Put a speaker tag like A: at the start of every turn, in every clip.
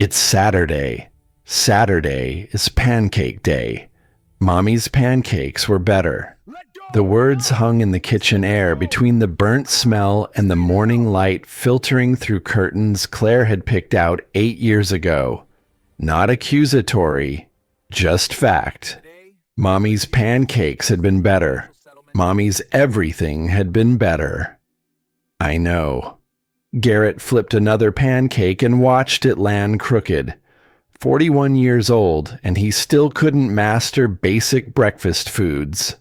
A: It's Saturday. Saturday is pancake day. Mommy's pancakes were better. The words hung in the kitchen air between the burnt smell and the morning light filtering through curtains Claire had picked out 8 years ago. Not accusatory, just fact. Mommy's pancakes had been better. Mommy's everything had been better. I know. Garrett flipped another pancake and watched it land crooked. 41 years old, and he still couldn't master basic breakfast foods.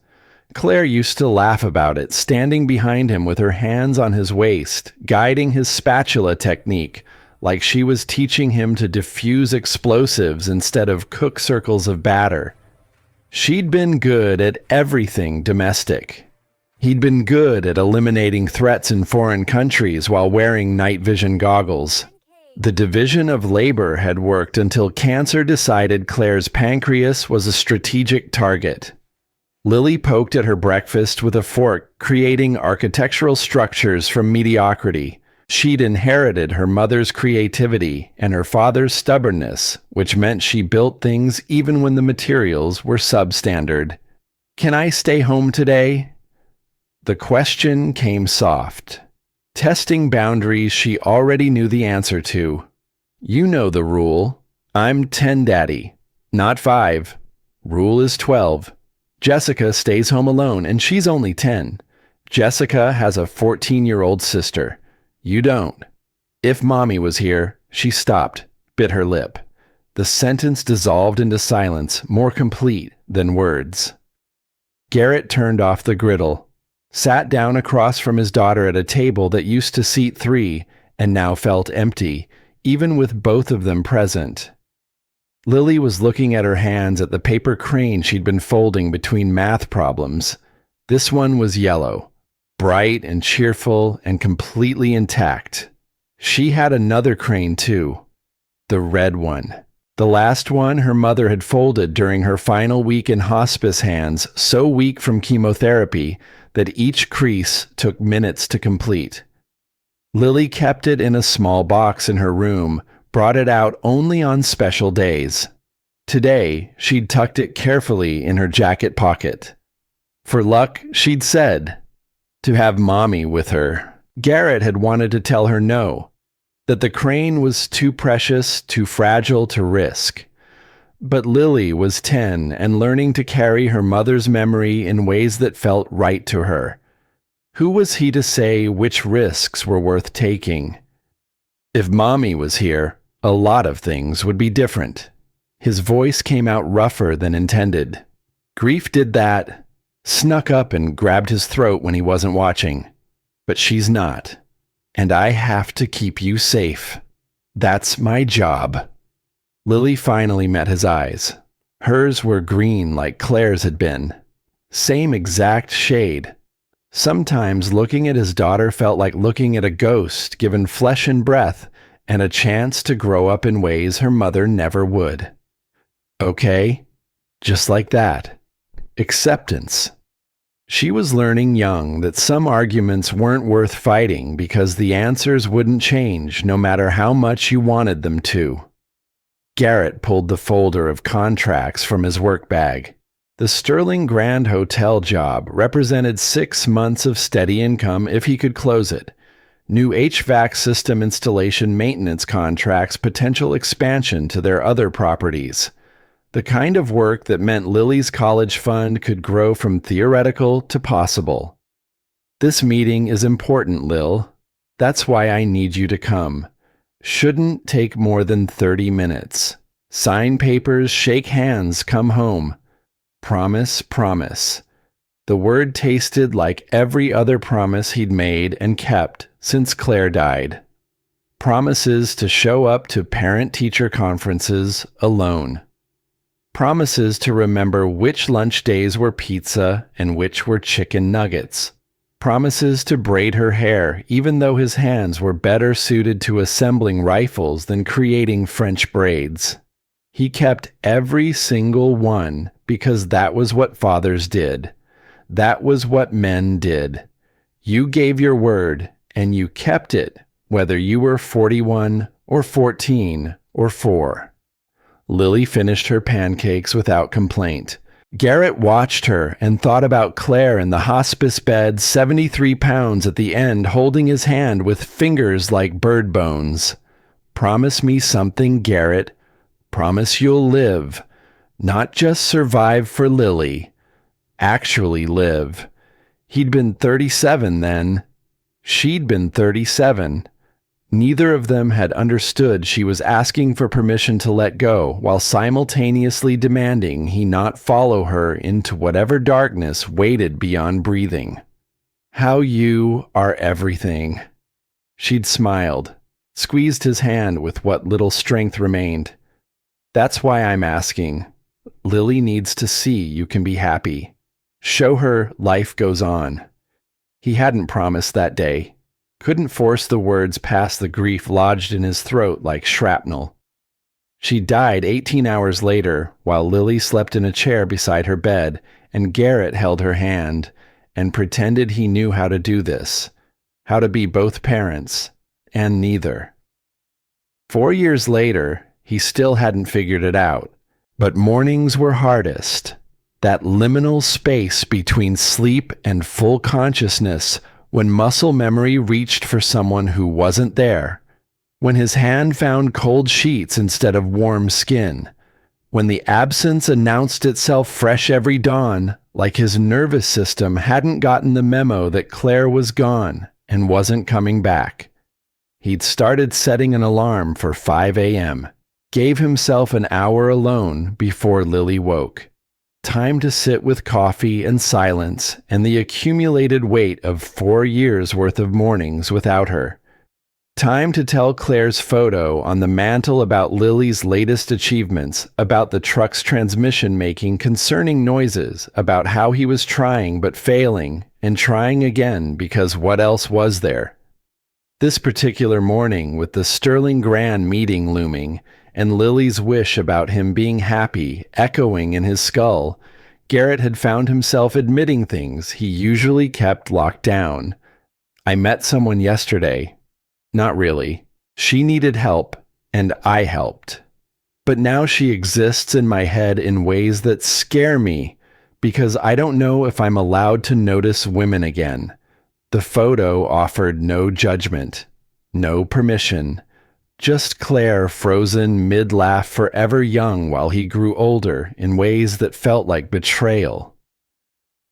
A: Claire used to laugh about it, standing behind him with her hands on his waist, guiding his spatula technique, like she was teaching him to diffuse explosives instead of cook circles of batter. She'd been good at everything domestic. He'd been good at eliminating threats in foreign countries while wearing night vision goggles. The division of labor had worked until cancer decided Claire's pancreas was a strategic target. Lily poked at her breakfast with a fork, creating architectural structures from mediocrity. She'd inherited her mother's creativity and her father's stubbornness, which meant she built things even when the materials were substandard. "Can I stay home today?" The question came soft, testing boundaries she already knew the answer to. "You know the rule. I'm 10, Daddy, not 5. Rule is 12. Jessica stays home alone, and she's only 10. Jessica has a 14-year-old sister. You don't." If Mommy was here, she stopped, bit her lip. The sentence dissolved into silence, more complete than words. Garrett turned off the griddle, sat down across from his daughter at a table that used to seat 3 and now felt empty, even with both of them present. Lily was looking at her hands at the paper crane she'd been folding between math problems. This one was yellow, bright and cheerful and completely intact. She had another crane too, the red one. The last one her mother had folded during her final week in hospice, hands so weak from chemotherapy that each crease took minutes to complete. Lily kept it in a small box in her room, brought it out only on special days. Today, she'd tucked it carefully in her jacket pocket. For luck, she'd said. To have Mommy with her. Garrett had wanted to tell her no, that the crane was too precious, too fragile to risk. But Lily was 10 and learning to carry her mother's memory in ways that felt right to her. Who was he to say which risks were worth taking? If Mommy was here, a lot of things would be different. His voice came out rougher than intended. Grief did that, snuck up and grabbed his throat when he wasn't watching. But she's not. And I have to keep you safe. That's my job. Lily finally met his eyes. Hers were green like Claire's had been. Same exact shade. Sometimes looking at his daughter felt like looking at a ghost given flesh and breath and a chance to grow up in ways her mother never would. Okay, just like that. Acceptance. She was learning young that some arguments weren't worth fighting because the answers wouldn't change no matter how much you wanted them to. Garrett pulled the folder of contracts from his work bag. The Sterling Grand Hotel job represented 6 months of steady income if he could close it. New HVAC system installation maintenance contracts, potential expansion to their other properties. The kind of work that meant Lily's college fund could grow from theoretical to possible. "This meeting is important, Lil. That's why I need you to come. Shouldn't take more than 30 minutes. Sign papers, shake hands, come home. Promise, promise." The word tasted like every other promise he'd made and kept since Claire died. Promises to show up to parent-teacher conferences alone. Promises to remember which lunch days were pizza and which were chicken nuggets. Promises to braid her hair, even though his hands were better suited to assembling rifles than creating French braids. He kept every single one because that was what fathers did. That was what men did. You gave your word, and you kept it, whether you were 41 or 14 or 4. Lily finished her pancakes without complaint. Garrett watched her and thought about Claire in the hospice bed, 73 pounds at the end, holding his hand with fingers like bird bones. Promise me something, Garrett. Promise you'll live. Not just survive for Lily. Actually live. He'd been 37 then. She'd been 37. Neither of them had understood she was asking for permission to let go, while simultaneously demanding he not follow her into whatever darkness waited beyond breathing. How you are everything. She'd smiled, squeezed his hand with what little strength remained. That's why I'm asking. Lily needs to see you can be happy. Show her life goes on. He hadn't promised that day. Couldn't force the words past the grief lodged in his throat like shrapnel. She died 18 hours later while Lily slept in a chair beside her bed, and Garrett held her hand and pretended he knew how to do this, how to be both parents and neither. 4 years later, he still hadn't figured it out, but mornings were hardest. That liminal space between sleep and full consciousness, when muscle memory reached for someone who wasn't there, when his hand found cold sheets instead of warm skin, when the absence announced itself fresh every dawn, like his nervous system hadn't gotten the memo that Claire was gone and wasn't coming back. He'd started setting an alarm for 5 a.m., gave himself an hour alone before Lily woke. Time to sit with coffee and silence and the accumulated weight of 4 years' worth of mornings without her. Time to tell Claire's photo on the mantle about Lily's latest achievements, about the truck's transmission making concerning noises, about how he was trying but failing, and trying again because what else was there? This particular morning, with the Sterling Grand meeting looming, and Lily's wish about him being happy echoing in his skull, Garrett had found himself admitting things he usually kept locked down. I met someone yesterday. Not really. She needed help, and I helped. But now she exists in my head in ways that scare me, because I don't know if I'm allowed to notice women again. The photo offered no judgment, no permission. Just Claire frozen mid-laugh, forever young while he grew older in ways that felt like betrayal.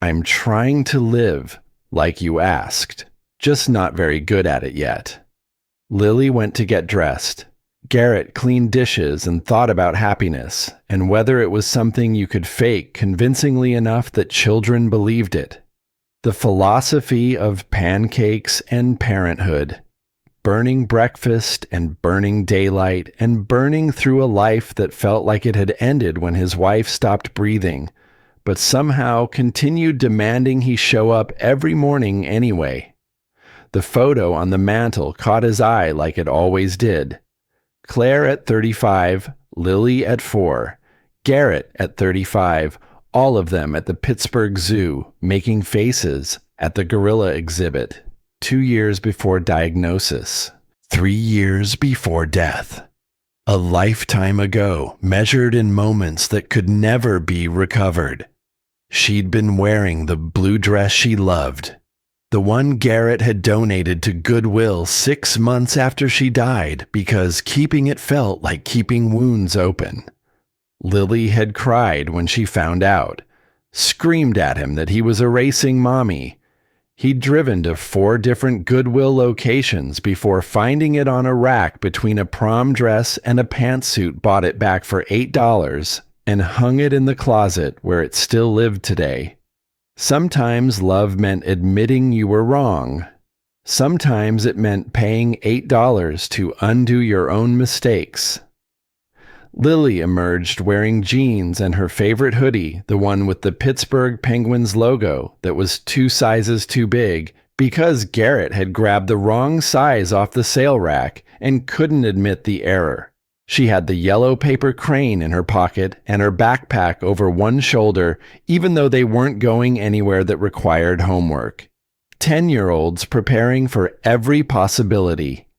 A: I'm trying to live, like you asked, just not very good at it yet. Lily went to get dressed. Garrett cleaned dishes and thought about happiness, and whether it was something you could fake convincingly enough that children believed it. The philosophy of pancakes and parenthood. Burning breakfast and burning daylight and burning through a life that felt like it had ended when his wife stopped breathing, but somehow continued demanding he show up every morning anyway. The photo on the mantle caught his eye like it always did. Claire at 35, Lily at 4, Garrett at 35, all of them at the Pittsburgh Zoo, making faces at the gorilla exhibit. 2 years before diagnosis, 3 years before death. A lifetime ago, measured in moments that could never be recovered. She'd been wearing the blue dress she loved, the one Garrett had donated to Goodwill 6 months after she died because keeping it felt like keeping wounds open. Lily had cried when she found out, screamed at him that he was erasing Mommy. He'd driven to 4 different Goodwill locations before finding it on a rack between a prom dress and a pantsuit, bought it back for $8, and hung it in the closet where it still lived today. Sometimes love meant admitting you were wrong. Sometimes it meant paying $8 to undo your own mistakes. Lily emerged wearing jeans and her favorite hoodie, the one with the Pittsburgh Penguins logo that was 2 sizes too big, because Garrett had grabbed the wrong size off the sale rack and couldn't admit the error. She had the yellow paper crane in her pocket and her backpack over one shoulder, even though they weren't going anywhere that required homework. 10-year-olds preparing for every possibility.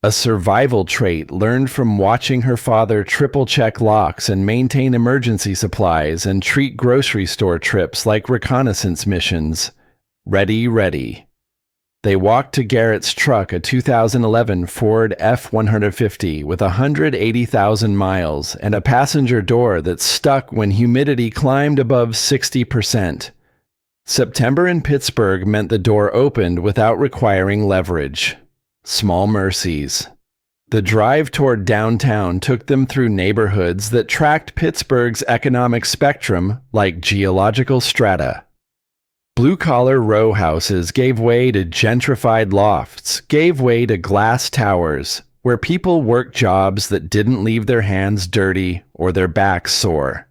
A: a survival trait learned from watching her father triple-check locks and maintain emergency supplies and treat grocery store trips like reconnaissance missions. Ready, ready. They walked to Garrett's truck, a 2011 Ford F-150 with 180,000 miles and a passenger door that stuck when humidity climbed above 60%. September in Pittsburgh meant the door opened without requiring leverage. Small mercies. The drive toward downtown took them through neighborhoods that tracked Pittsburgh's economic spectrum like geological strata. Blue-collar row houses gave way to gentrified lofts, gave way to glass towers, where people worked jobs that didn't leave their hands dirty or their backs sore.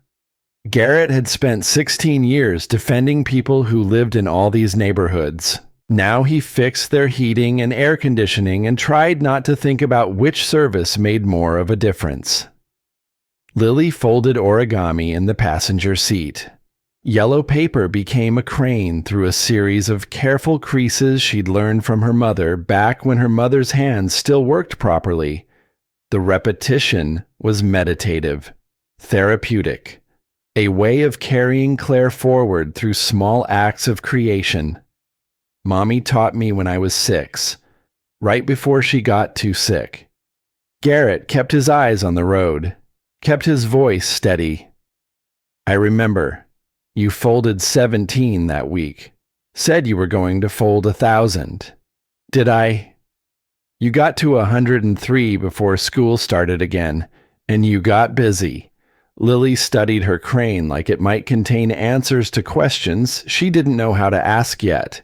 A: Garrett had spent 16 years defending people who lived in all these neighborhoods. Now he fixed their heating and air conditioning and tried not to think about which service made more of a difference. Lily folded origami in the passenger seat. Yellow paper became a crane through a series of careful creases she'd learned from her mother back when her mother's hands still worked properly. The repetition was meditative, therapeutic, a way of carrying Claire forward through small acts of creation. Mommy taught me when I was 6, right before she got too sick. Garrett kept his eyes on the road, kept his voice steady. I remember, you folded 17 that week, said you were going to fold 1,000. Did I? You got to 103 before school started again, and you got busy. Lily studied her crane like it might contain answers to questions she didn't know how to ask yet.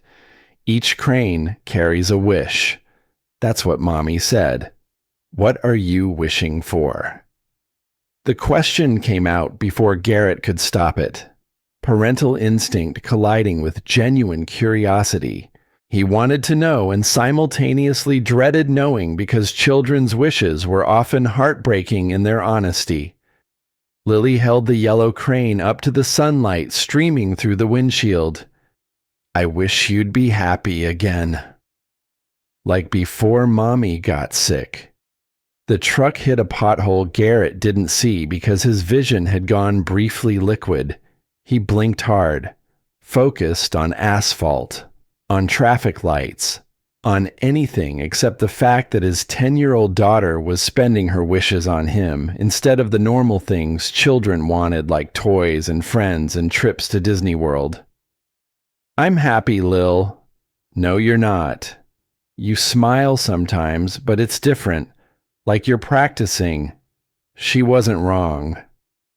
A: Each crane carries a wish. That's what Mommy said. What are you wishing for? The question came out before Garrett could stop it. Parental instinct colliding with genuine curiosity. He wanted to know and simultaneously dreaded knowing because children's wishes were often heartbreaking in their honesty. Lily held the yellow crane up to the sunlight streaming through the windshield. I wish you'd be happy again. Like before Mommy got sick. The truck hit a pothole Garrett didn't see because his vision had gone briefly liquid. He blinked hard, focused on asphalt, on traffic lights, on anything except the fact that his 10-year-old daughter was spending her wishes on him instead of the normal things children wanted like toys and friends and trips to Disney World. I'm happy, Lil. No, you're not. You smile sometimes, but it's different, like you're practicing. She wasn't wrong.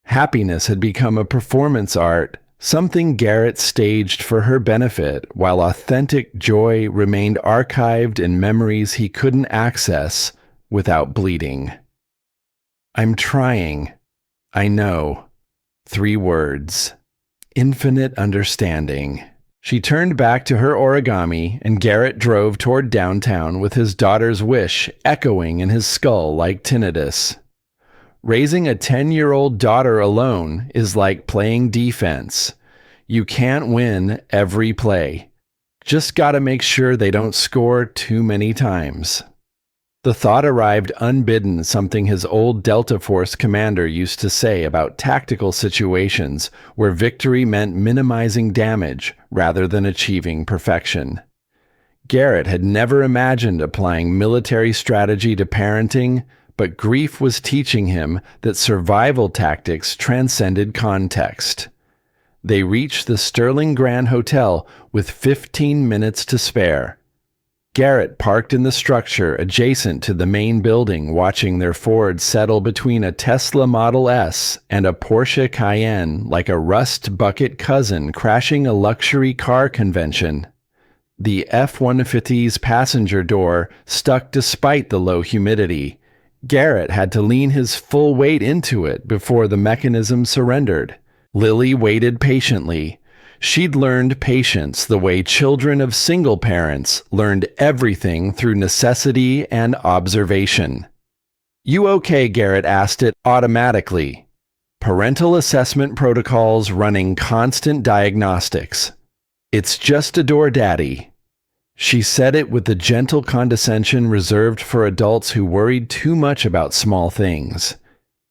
A: Happiness had become a performance art, something Garrett staged for her benefit, while authentic joy remained archived in memories he couldn't access without bleeding. I'm trying. I know. 3 words. Infinite understanding. She turned back to her origami, and Garrett drove toward downtown with his daughter's wish echoing in his skull like tinnitus. Raising a 10-year-old daughter alone is like playing defense. You can't win every play. Just gotta make sure they don't score too many times. The thought arrived unbidden, something his old Delta Force commander used to say about tactical situations where victory meant minimizing damage rather than achieving perfection. Garrett had never imagined applying military strategy to parenting, but grief was teaching him that survival tactics transcended context. They reached the Sterling Grand Hotel with 15 minutes to spare. Garrett parked in the structure adjacent to the main building, watching their Ford settle between a Tesla Model S and a Porsche Cayenne like a rust bucket cousin crashing a luxury car convention. The F-150's passenger door stuck despite the low humidity. Garrett had to lean his full weight into it before the mechanism surrendered. Lily waited patiently. She'd learned patience the way children of single parents learned everything through necessity and observation. You okay? Garrett asked it automatically. Parental assessment protocols running constant diagnostics. It's just a door, Daddy. She said it with the gentle condescension reserved for adults who worried too much about small things.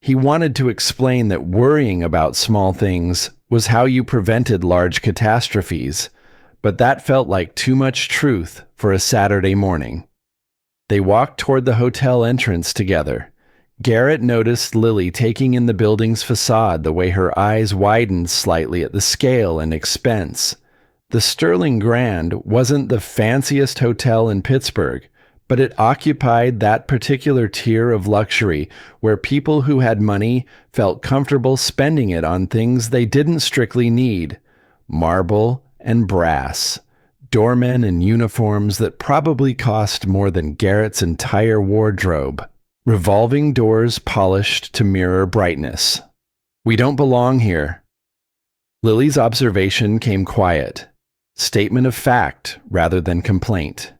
A: He wanted to explain that worrying about small things was how you prevented large catastrophes, but that felt like too much truth for a Saturday morning. They walked toward the hotel entrance together. Garrett noticed Lily taking in the building's facade the way her eyes widened slightly at the scale and expense. The Sterling Grand wasn't the fanciest hotel in Pittsburgh, but it occupied that particular tier of luxury where people who had money felt comfortable spending it on things they didn't strictly need: marble and brass, doormen in uniforms that probably cost more than Garrett's entire wardrobe, revolving doors polished to mirror brightness. "We don't belong here." Lily's observation came quiet. Statement of fact rather than complaint.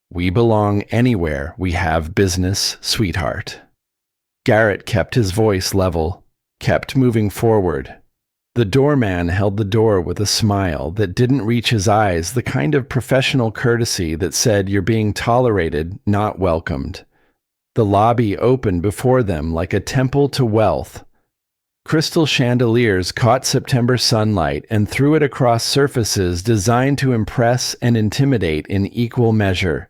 A: "We belong anywhere we have business, sweetheart." Garrett kept his voice level, kept moving forward. The doorman held the door with a smile that didn't reach his eyes, the kind of professional courtesy that said you're being tolerated, not welcomed. The lobby opened before them like a temple to wealth. Crystal chandeliers caught September sunlight and threw it across surfaces designed to impress and intimidate in equal measure.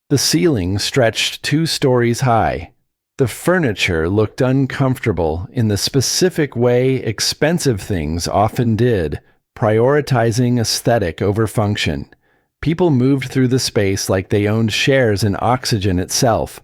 A: The ceiling stretched 2 stories high. The furniture looked uncomfortable in the specific way expensive things often did, prioritizing aesthetic over function. People moved through the space like they owned shares in oxygen itself.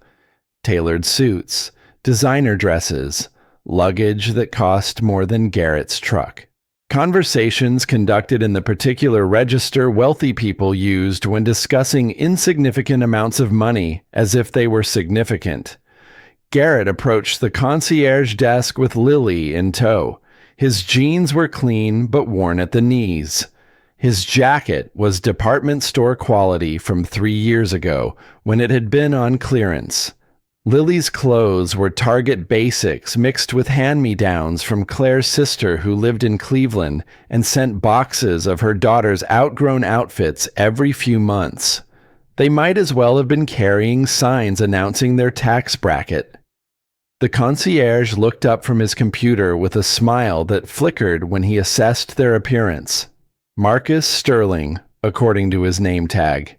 A: Tailored suits, designer dresses, luggage that cost more than Garrett's truck. Conversations conducted in the particular register wealthy people used when discussing insignificant amounts of money as if they were significant. Garrett approached the concierge desk with Lily in tow. His jeans were clean but worn at the knees. His jacket was department store quality from 3 years ago when it had been on clearance. Lily's clothes were Target basics mixed with hand-me-downs from Claire's sister who lived in Cleveland and sent boxes of her daughter's outgrown outfits every few months. They might as well have been carrying signs announcing their tax bracket. The concierge looked up from his computer with a smile that flickered when he assessed their appearance. Marcus Sterling, according to his name tag.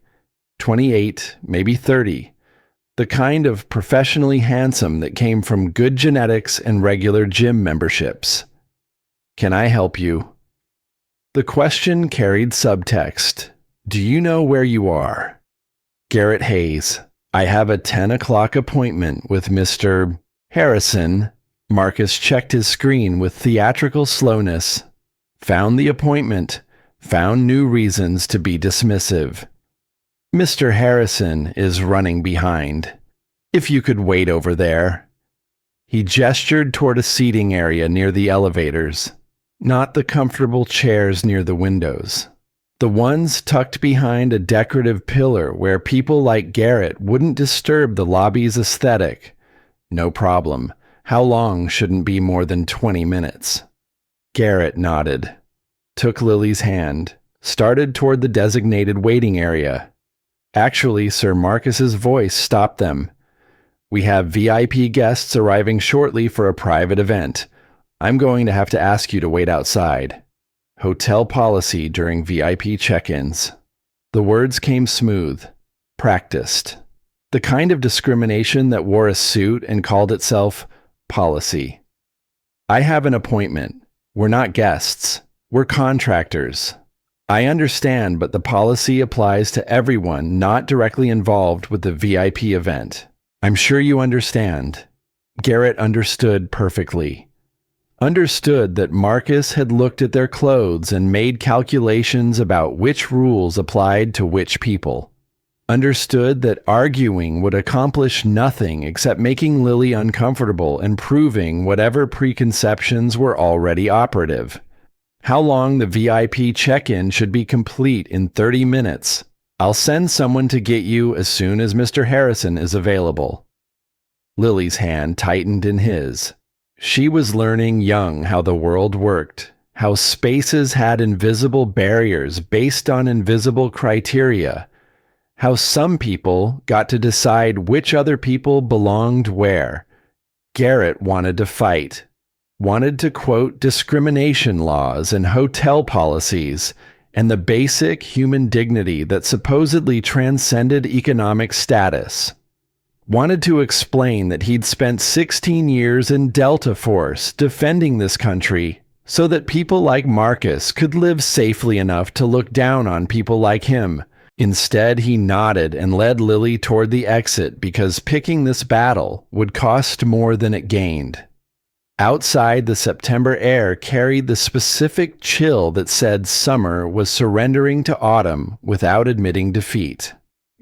A: 28, maybe 30. The kind of professionally handsome that came from good genetics and regular gym memberships. "Can I help you?" The question carried subtext. "Do you know where you are?" Garrett Hayes. "I have a 10 o'clock appointment with Mr. Harrison." Marcus checked his screen with theatrical slowness. Found the appointment. Found new reasons to be dismissive. "Mr. Harrison is running behind. If you could wait over there." He gestured toward a seating area near the elevators, not the comfortable chairs near the windows. The ones tucked behind a decorative pillar where people like Garrett wouldn't disturb the lobby's aesthetic. No problem. How long shouldn't be more than 20 minutes. Garrett nodded, took Lily's hand, started toward the designated waiting area. Actually, Sir Marcus's voice stopped them. "We have VIP guests arriving shortly for a private event. I'm going to have to ask you to wait outside. Hotel policy during VIP check-ins." The words came smooth, practiced. The kind of discrimination that wore a suit and called itself policy. "I have an appointment. We're not guests. We're contractors. I understand, but the policy applies to everyone not directly involved with the VIP event. I'm sure you understand." Garrett understood perfectly. Understood that Marcus had looked at their clothes and made calculations about which rules applied to which people. Understood that arguing would accomplish nothing except making Lily uncomfortable and proving whatever preconceptions were already operative. How long the VIP check-in should be complete in 30 minutes. I'll send someone to get you as soon as Mr. Harrison is available. Lily's hand tightened in his. She was learning young how the world worked, how spaces had invisible barriers based on invisible criteria. How some people got to decide which other people belonged where. Garrett wanted to fight, wanted to quote discrimination laws and hotel policies, and the basic human dignity that supposedly transcended economic status. Wanted to explain that he'd spent 16 years in Delta Force defending this country so that people like Marcus could live safely enough to look down on people like him. Instead, he nodded and led Lily toward the exit because picking this battle would cost more than it gained. Outside, the September air carried the specific chill that said summer was surrendering to autumn without admitting defeat.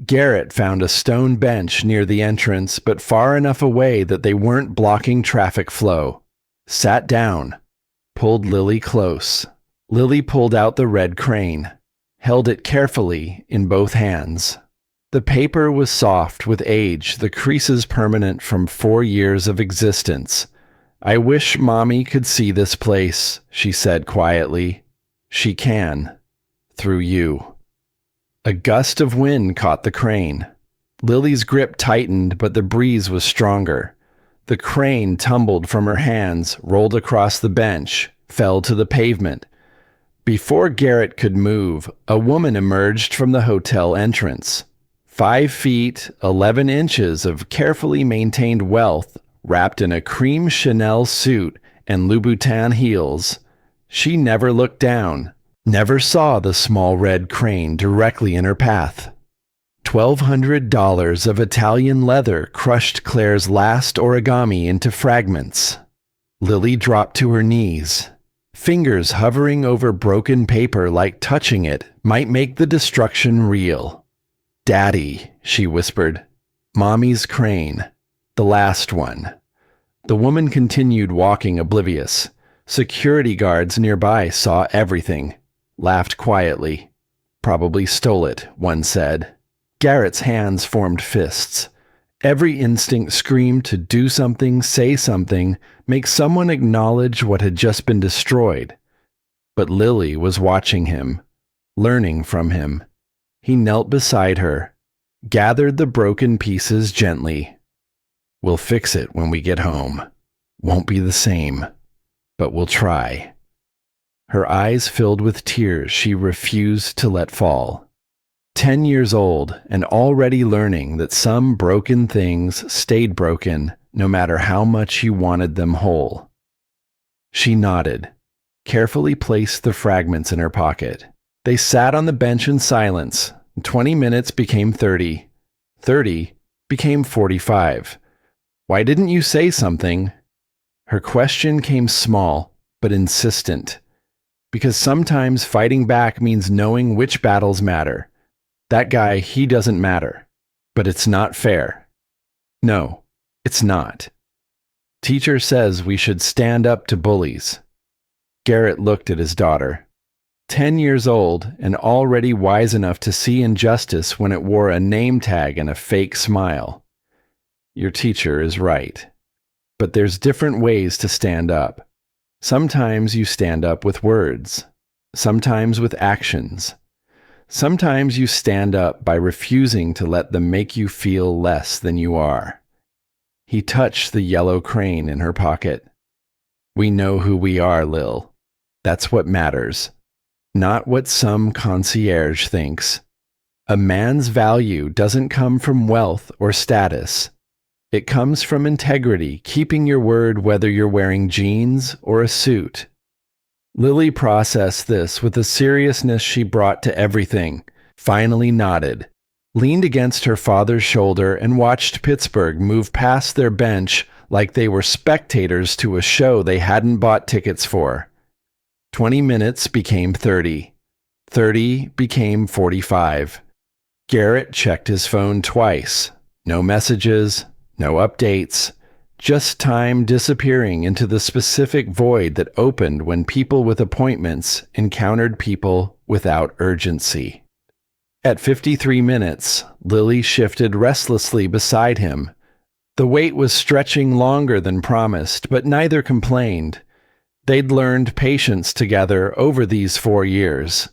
A: Garrett found a stone bench near the entrance, but far enough away that they weren't blocking traffic flow. Sat down, pulled Lily close. Lily pulled out the red crane, held it carefully in both hands. The paper was soft with age, the creases permanent from 4 years of existence. "I wish Mommy could see this place," she said quietly. "She can. Through you." A gust of wind caught the crane. Lily's grip tightened, but the breeze was stronger. The crane tumbled from her hands, rolled across the bench, fell to the pavement. Before Garrett could move, a woman emerged from the hotel entrance. 5 feet, 11 inches of carefully maintained wealth, wrapped in a cream Chanel suit and Louboutin heels. She never looked down, never saw the small red crane directly in her path. $1,200 of Italian leather crushed Claire's last origami into fragments. Lily dropped to her knees. Fingers hovering over broken paper like touching it might make the destruction real. "Daddy," she whispered. "Mommy's crane. The last one." The woman continued walking oblivious. Security guards nearby saw everything, laughed quietly. "Probably stole it," one said. Garrett's hands formed fists. Every instinct screamed to do something, say something, make someone acknowledge what had just been destroyed. But Lily was watching him, learning from him. He knelt beside her, gathered the broken pieces gently. "We'll fix it when we get home. Won't be the same, but we'll try." Her eyes filled with tears she refused to let fall. 10 years old and already learning that some broken things stayed broken no matter how much you wanted them whole. She nodded, carefully placed the fragments in her pocket. They sat on the bench in silence. 20 minutes became 30. 30 became 45. "Why didn't you say something?" Her question came small, but insistent. Because sometimes fighting back means knowing which battles matter. That guy, he doesn't matter. But it's not fair. No, it's not. Teacher says we should stand up to bullies. Garrett looked at his daughter. 10 years old and already wise enough to see injustice when it wore a name tag and a fake smile. Your teacher is right. But there's different ways to stand up. Sometimes you stand up with words. Sometimes with actions. Sometimes you stand up by refusing to let them make you feel less than you are. He touched the yellow crane in her pocket. "We know who we are, Lil. That's what matters. Not what some concierge thinks. A man's value doesn't come from wealth or status. It comes from integrity, keeping your word whether you're wearing jeans or a suit." Lily processed this with a seriousness she brought to everything, finally nodded, leaned against her father's shoulder and watched Pittsburgh move past their bench like they were spectators to a show they hadn't bought tickets for. 20 minutes became 30. 30 became 45. Garrett checked his phone twice. No messages, no updates. Just time disappearing into the specific void that opened when people with appointments encountered people without urgency. At 53 minutes, Lily shifted restlessly beside him. The wait was stretching longer than promised, but neither complained. They'd learned patience together over these 4 years.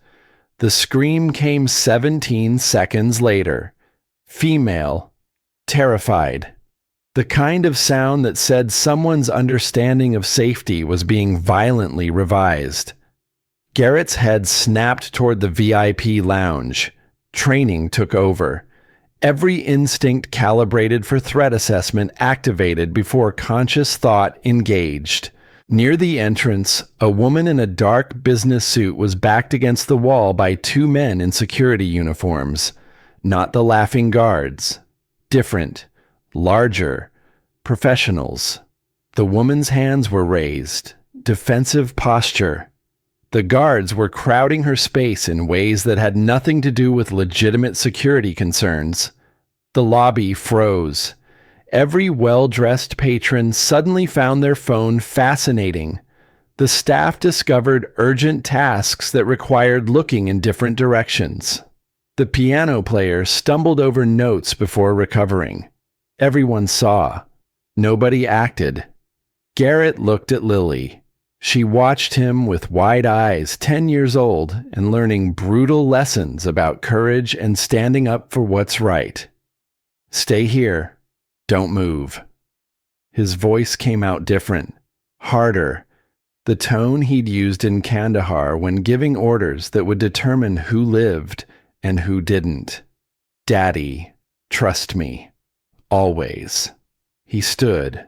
A: The scream came 17 seconds later. Female. Terrified. The kind of sound that said someone's understanding of safety was being violently revised. Garrett's head snapped toward the VIP lounge. Training took over. Every instinct calibrated for threat assessment activated before conscious thought engaged. Near the entrance, a woman in a dark business suit was backed against the wall by two men in security uniforms. Not the laughing guards. Different. Larger. Professionals. The woman's hands were raised. Defensive posture. The guards were crowding her space in ways that had nothing to do with legitimate security concerns. The lobby froze. Every well-dressed patron suddenly found their phone fascinating. The staff discovered urgent tasks that required looking in different directions. The piano player stumbled over notes before recovering. Everyone saw. Nobody acted. Garrett looked at Lily. She watched him with wide eyes, 10 years old, and learning brutal lessons about courage and standing up for what's right. Stay here. Don't move. His voice came out different, harder, the tone he'd used in Kandahar when giving orders that would determine who lived and who didn't. Daddy, trust me. Always. He stood,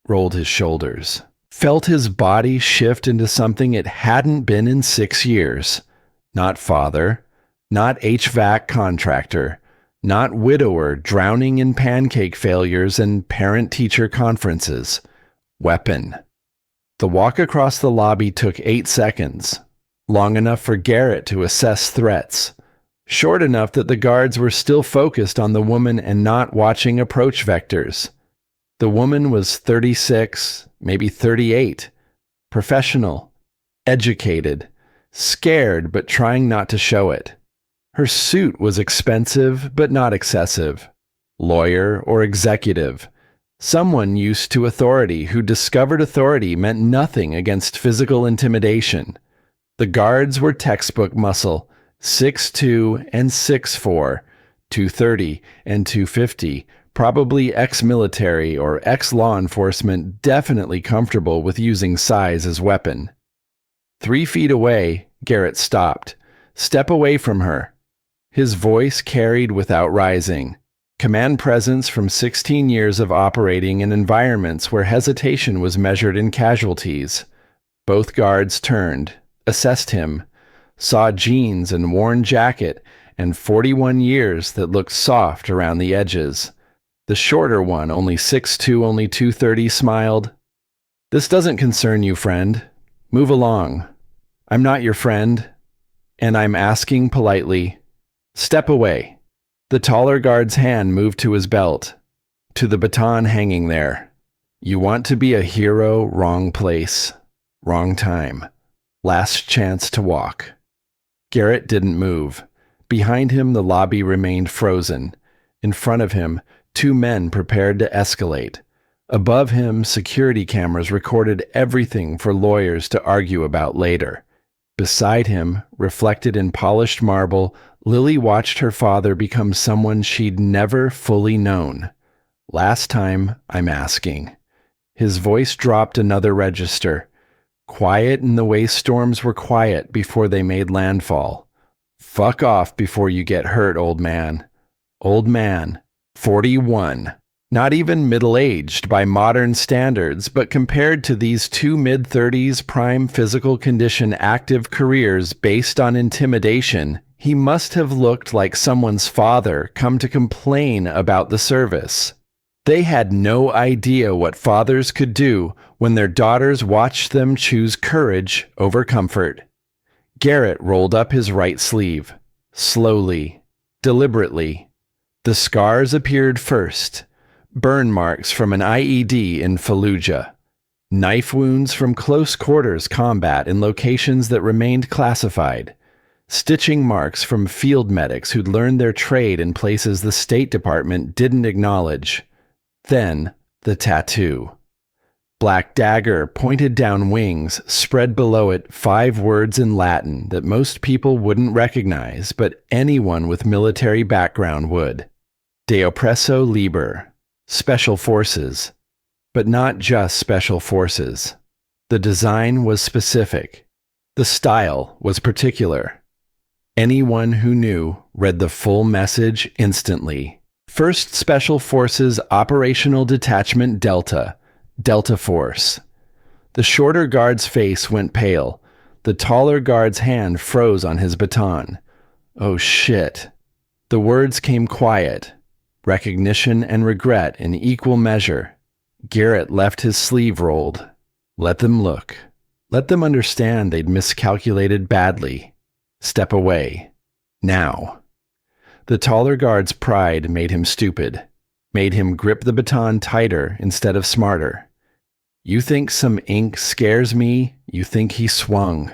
A: rolled his shoulders, felt his body shift into something it hadn't been in 6 years. Not father, not HVAC contractor, not widower drowning in pancake failures and parent-teacher conferences. Weapon. The walk across the lobby took 8 seconds, long enough for Garrett to assess threats, short enough that the guards were still focused on the woman and not watching approach vectors. The woman was 36, maybe 38, professional, educated, scared but trying not to show it. Her suit was expensive but not excessive. Lawyer or executive. Someone used to authority who discovered authority meant nothing against physical intimidation. The guards were textbook muscle, 6'2" and 6'4", 230 and 250, probably ex-military or ex-law enforcement, definitely comfortable with using size as weapon. 3 feet away, Garrett stopped. Step away from her. His voice carried without rising. Command presence from 16 years of operating in environments where hesitation was measured in casualties. Both guards turned, assessed him, saw jeans and worn jacket and 41 years that looked soft around the edges. The shorter one, only 6'2", only 230, smiled. "This doesn't concern you, friend. Move along. I'm not your friend, and I'm asking politely. Step away." The taller guard's hand moved to his belt, to the baton hanging there. You want to be a hero, wrong place, wrong time. Last chance to walk. Garrett didn't move. Behind him, the lobby remained frozen. In front of him, 2 men prepared to escalate. Above him, security cameras recorded everything for lawyers to argue about later. Beside him, reflected in polished marble, Lily watched her father become someone she'd never fully known. Last time, I'm asking. His voice dropped another register. Quiet in the way storms were quiet before they made landfall. Fuck off before you get hurt, old man. Old man. 41. Not even middle-aged by modern standards, but compared to these 2 mid-30s prime physical condition active careers based on intimidation, he must have looked like someone's father come to complain about the service. They had no idea what fathers could do when their daughters watched them choose courage over comfort. Garrett rolled up his right sleeve, slowly, deliberately. The scars appeared first. Burn marks from an IED in Fallujah. Knife wounds from close quarters combat in locations that remained classified. Stitching marks from field medics who'd learned their trade in places the State Department didn't acknowledge. Then, the tattoo. Black dagger pointed down wings, spread below it 5 words in Latin that most people wouldn't recognize, but anyone with military background would. De oppresso liber, special forces, but not just special forces. The design was specific. The style was particular. Anyone who knew read the full message instantly. First Special Forces Operational Detachment Delta, Delta Force. The shorter guard's face went pale. The taller guard's hand froze on his baton. Oh shit. The words came quiet. Recognition and regret in equal measure. Garrett left his sleeve rolled. Let them look. Let them understand they'd miscalculated badly. Step away. Now. The taller guard's pride made him stupid. Made him grip the baton tighter instead of smarter. You think some ink scares me? You think he swung.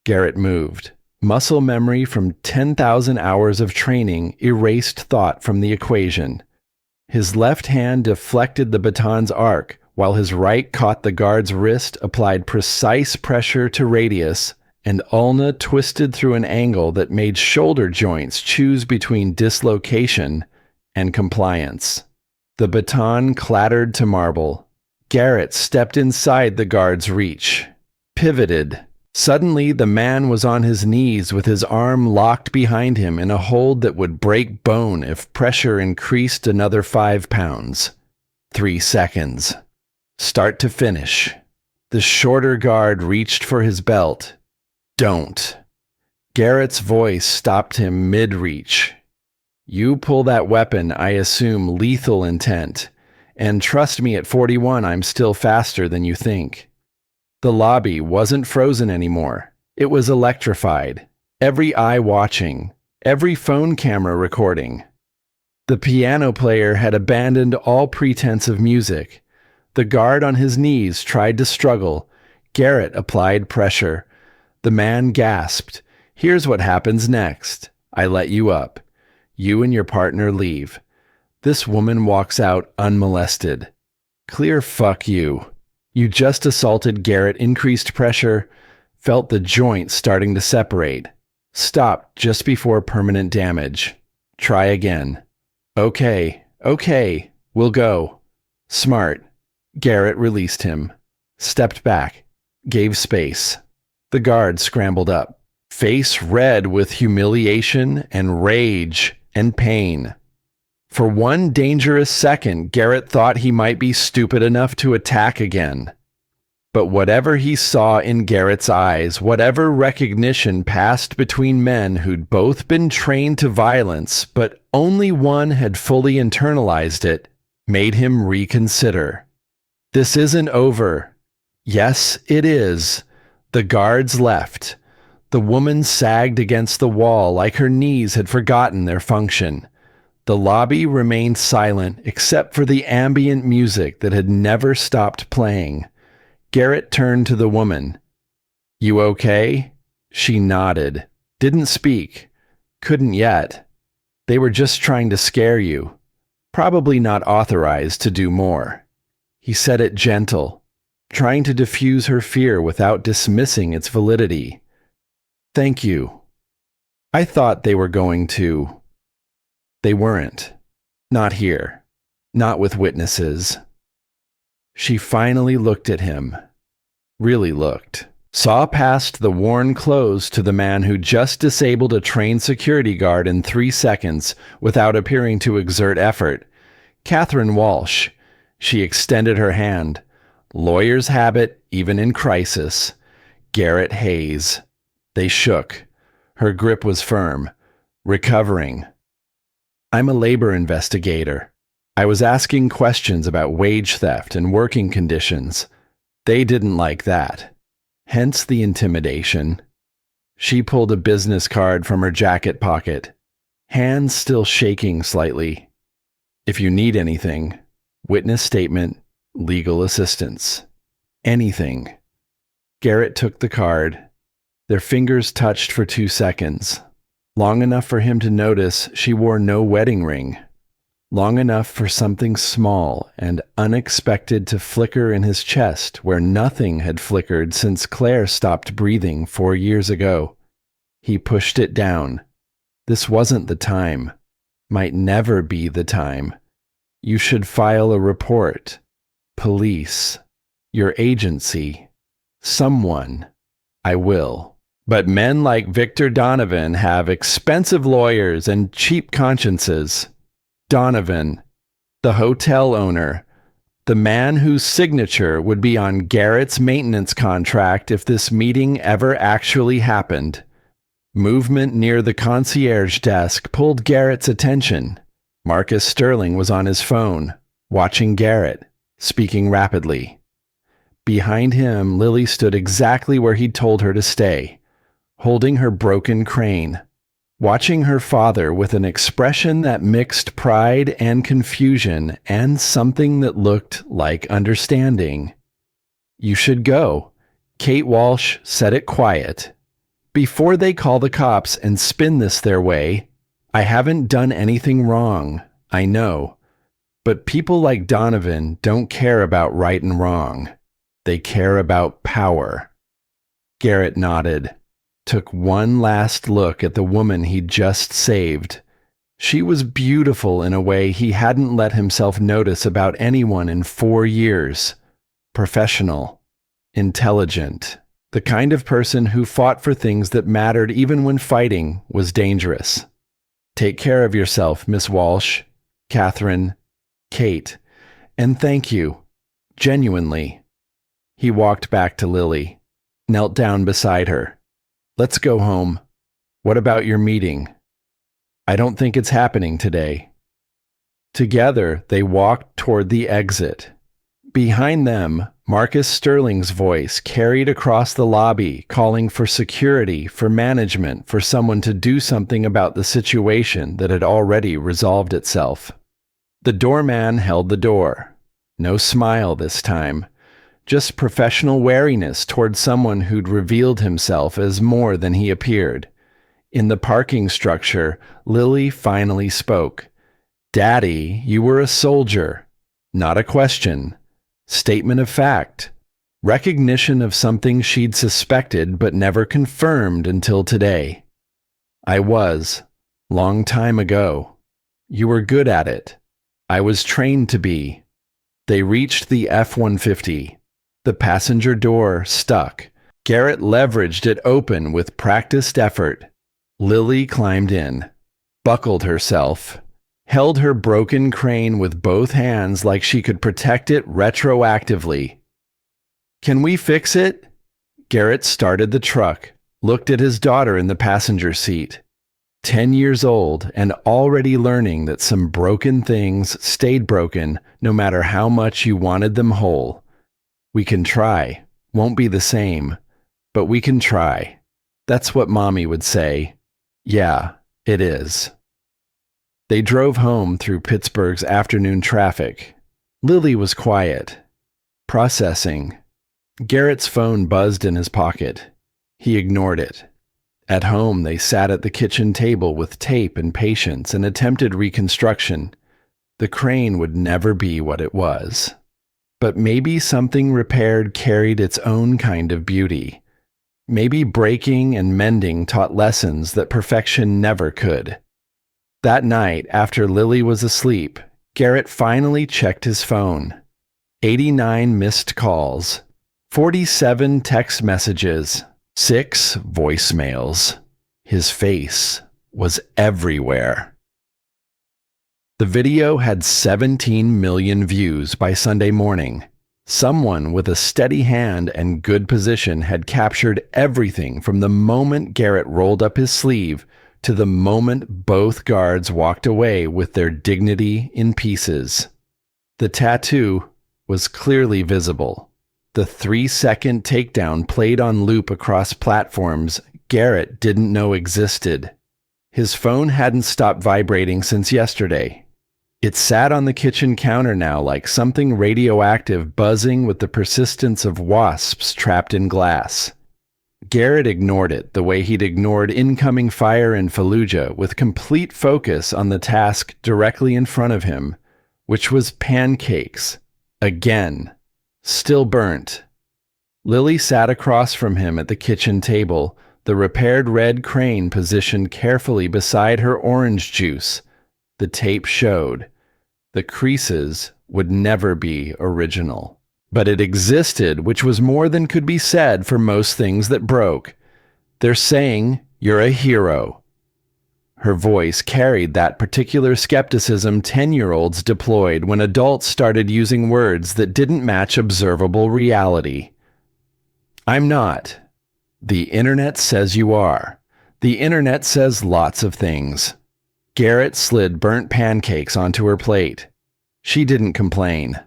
A: Garrett moved. Muscle memory from 10,000 hours of training erased thought from the equation. His left hand deflected the baton's arc, while his right caught the guard's wrist, applied precise pressure to radius, and ulna twisted through an angle that made shoulder joints choose between dislocation and compliance. The baton clattered to marble. Garrett stepped inside the guard's reach. Pivoted. Suddenly, the man was on his knees with his arm locked behind him in a hold that would break bone if pressure increased another 5 pounds. 3 seconds. Start to finish. The shorter guard reached for his belt. Don't. Garrett's voice stopped him mid-reach. You pull that weapon, I assume lethal intent. And trust me, at 41, I'm still faster than you think. The lobby wasn't frozen anymore. It was electrified. Every eye watching. Every phone camera recording. The piano player had abandoned all pretense of music. The guard on his knees tried to struggle. Garrett applied pressure. The man gasped. Here's what happens next. I let you up. You and your partner leave. This woman walks out unmolested. Clear fuck you. You just assaulted Garrett, increased pressure, felt the joint starting to separate. Stopped just before permanent damage. Try again. Okay, we'll go. Smart. Garrett released him. Stepped back. Gave space. The guard scrambled up. Face red with humiliation and rage and pain. For one dangerous second, Garrett thought he might be stupid enough to attack again. But whatever he saw in Garrett's eyes, whatever recognition passed between men who'd both been trained to violence, but only one had fully internalized it, made him reconsider. This isn't over. Yes, it is. The guards left. The woman sagged against the wall like her knees had forgotten their function. The lobby remained silent except for the ambient music that had never stopped playing. Garrett turned to the woman. You okay? She nodded. Didn't speak. Couldn't yet. They were just trying to scare you. Probably not authorized to do more. He said it gentle, trying to diffuse her fear without dismissing its validity. Thank you. I thought they were going to. They weren't. Not here. Not with witnesses. She finally looked at him. Really looked. Saw past the worn clothes to the man who just disabled a trained security guard in 3 seconds without appearing to exert effort. Catherine Walsh. She extended her hand. Lawyer's habit, even in crisis. Garrett Hayes. They shook. Her grip was firm. Recovering. I'm a labor investigator. I was asking questions about wage theft and working conditions. They didn't like that. Hence the intimidation. She pulled a business card from her jacket pocket. Hands still shaking slightly. If you need anything, witness statement, legal assistance. Anything. Garrett took the card. Their fingers touched for 2 seconds. Long enough for him to notice she wore no wedding ring. Long enough for something small and unexpected to flicker in his chest where nothing had flickered since Claire stopped breathing 4 years ago. He pushed it down. This wasn't the time. Might never be the time. You should file a report. Police. Your agency. Someone. I will. But men like Victor Donovan have expensive lawyers and cheap consciences. Donovan, the hotel owner, the man whose signature would be on Garrett's maintenance contract if this meeting ever actually happened. Movement near the concierge desk pulled Garrett's attention. Marcus Sterling was on his phone, watching Garrett, speaking rapidly. Behind him, Lily stood exactly where he'd told her to stay, holding her broken crane, watching her father with an expression that mixed pride and confusion and something that looked like understanding. You should go. Kate Walsh said it quiet. Before they call the cops and spin this their way, I haven't done anything wrong, I know. But people like Donovan don't care about right and wrong. They care about power. Garrett nodded, took one last look at the woman he'd just saved. She was beautiful in a way he hadn't let himself notice about anyone in 4 years. Professional. Intelligent. The kind of person who fought for things that mattered even when fighting was dangerous. Take care of yourself, Miss Walsh, Catherine, Kate, and thank you. Genuinely. He walked back to Lily, knelt down beside her. Let's go home. What about your meeting? I don't think it's happening today. Together, they walked toward the exit. Behind them, Marcus Sterling's voice carried across the lobby, calling for security, for management, for someone to do something about the situation that had already resolved itself. The doorman held the door. No smile this time. Just professional wariness toward someone who'd revealed himself as more than he appeared. In the parking structure, Lily finally spoke. Daddy, you were a soldier. Not a question. Statement of fact. Recognition of something she'd suspected but never confirmed until today. I was. Long time ago. You were good at it. I was trained to be. They reached the F-150. The passenger door stuck. Garrett leveraged it open with practiced effort. Lily climbed in, buckled herself, held her broken crane with both hands like she could protect it retroactively. Can we fix it? Garrett started the truck, looked at his daughter in the passenger seat. 10 years old and already learning that some broken things stayed broken no matter how much you wanted them whole. We can try. Won't be the same, but we can try. That's what Mommy would say. Yeah, it is. They drove home through Pittsburgh's afternoon traffic. Lily was quiet, processing. Garrett's phone buzzed in his pocket. He ignored it. At home, they sat at the kitchen table with tape and patience and attempted reconstruction. The crane would never be what it was. But maybe something repaired carried its own kind of beauty. Maybe breaking and mending taught lessons that perfection never could. That night, after Lily was asleep, Garrett finally checked his phone. 89 missed calls, 47 text messages, 6 voicemails. His face was everywhere. The video had 17 million views by Sunday morning. Someone with a steady hand and good position had captured everything from the moment Garrett rolled up his sleeve to the moment both guards walked away with their dignity in pieces. The tattoo was clearly visible. The 3-second takedown played on loop across platforms Garrett didn't know existed. His phone hadn't stopped vibrating since yesterday. It sat on the kitchen counter now like something radioactive buzzing with the persistence of wasps trapped in glass. Garrett ignored it the way he'd ignored incoming fire in Fallujah, with complete focus on the task directly in front of him, which was pancakes. Again. Still burnt. Lily sat across from him at the kitchen table, the repaired red crane positioned carefully beside her orange juice. The tape showed. The creases would never be original. But it existed, which was more than could be said for most things that broke. They're saying you're a hero. Her voice carried that particular skepticism 10-year-olds deployed when adults started using words that didn't match observable reality. I'm not. The internet says you are. The internet says lots of things. Garrett slid burnt pancakes onto her plate. She didn't complain.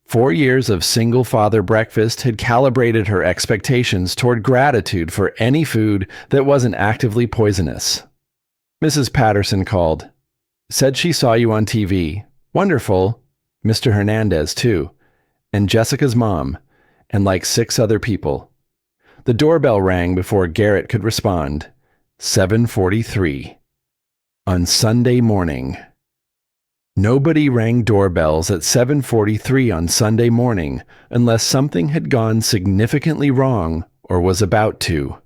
A: 4 years of single-father breakfast had calibrated her expectations toward gratitude for any food that wasn't actively poisonous. Mrs. Patterson called. Said she saw you on TV. Wonderful. Mr. Hernandez, too. And Jessica's mom. And like 6 other people. The doorbell rang before Garrett could respond. 7:43. On Sunday morning. Nobody rang doorbells at 7:43 on Sunday morning unless something had gone significantly wrong or was about to.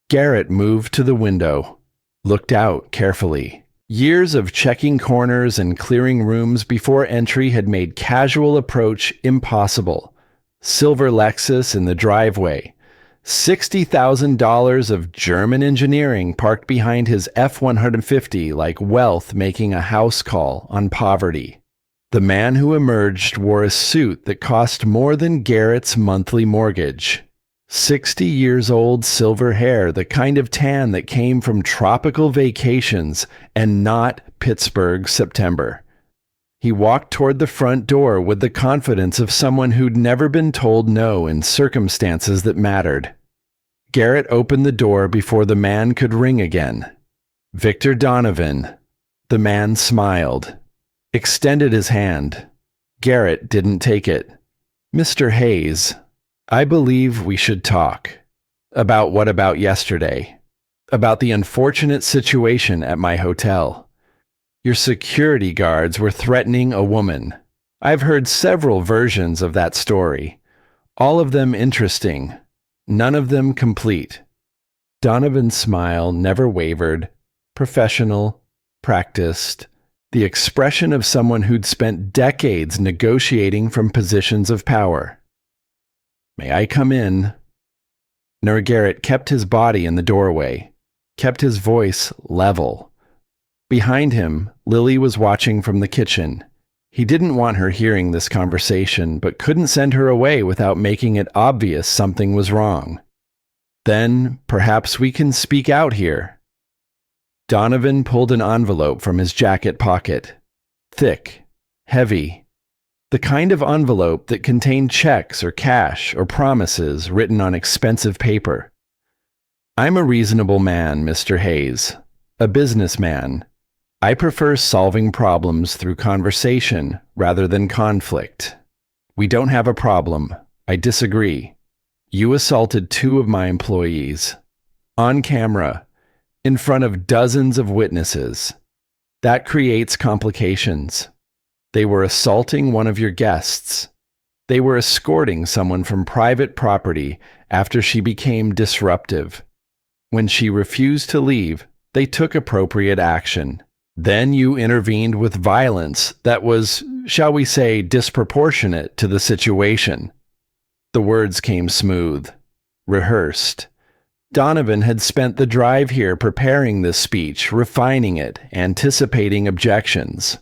A: Garrett moved to the window, looked out carefully. Years of checking corners and clearing rooms before entry had made casual approach impossible. Silver Lexus in the driveway. $60,000 of German engineering parked behind his F-150 like wealth making a house call on poverty. The man who emerged wore a suit that cost more than Garrett's monthly mortgage. 60 years old silver hair, the kind of tan that came from tropical vacations and not Pittsburgh September. He walked toward the front door with the confidence of someone who'd never been told no in circumstances that mattered. Garrett opened the door before the man could ring again. Victor Donovan. The man smiled, extended his hand. Garrett didn't take it. Mr. Hayes, I believe we should talk. About what about yesterday? About the unfortunate situation at my hotel. Your security guards were threatening a woman. I've heard several versions of that story. All of them interesting. None of them complete. Donovan's smile never wavered. Professional, practiced. The expression of someone who'd spent decades negotiating from positions of power. May I come in? Nur Garrett kept his body in the doorway, kept his voice level. Behind him, Lily was watching from the kitchen. He didn't want her hearing this conversation, but couldn't send her away without making it obvious something was wrong. Then, perhaps we can speak out here. Donovan pulled an envelope from his jacket pocket. Thick, heavy. The kind of envelope that contained checks or cash or promises written on expensive paper. I'm a reasonable man, Mr. Hayes. A businessman. I prefer solving problems through conversation rather than conflict. We don't have a problem. I disagree. You assaulted 2 of my employees. On camera. In front of dozens of witnesses. That creates complications. They were assaulting one of your guests. They were escorting someone from private property after she became disruptive. When she refused to leave, they took appropriate action. Then you intervened with violence that was, shall we say, disproportionate to the situation. The words came smooth, rehearsed. Donovan had spent the drive here preparing this speech, refining it, anticipating objections.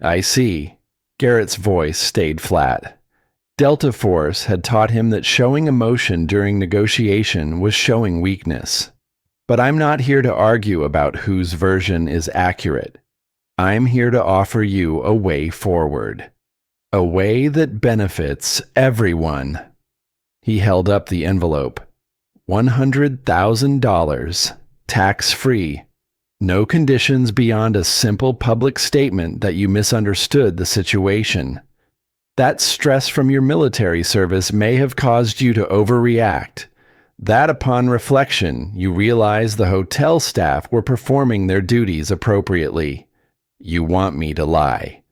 A: I see. Garrett's voice stayed flat. Delta Force had taught him that showing emotion during negotiation was showing weakness. But I'm not here to argue about whose version is accurate. I'm here to offer you a way forward. A way that benefits everyone. He held up the envelope. $100,000, tax-free. No conditions beyond a simple public statement that you misunderstood the situation. That stress from your military service may have caused you to overreact. That upon reflection, you realize the hotel staff were performing their duties appropriately. You want me to lie.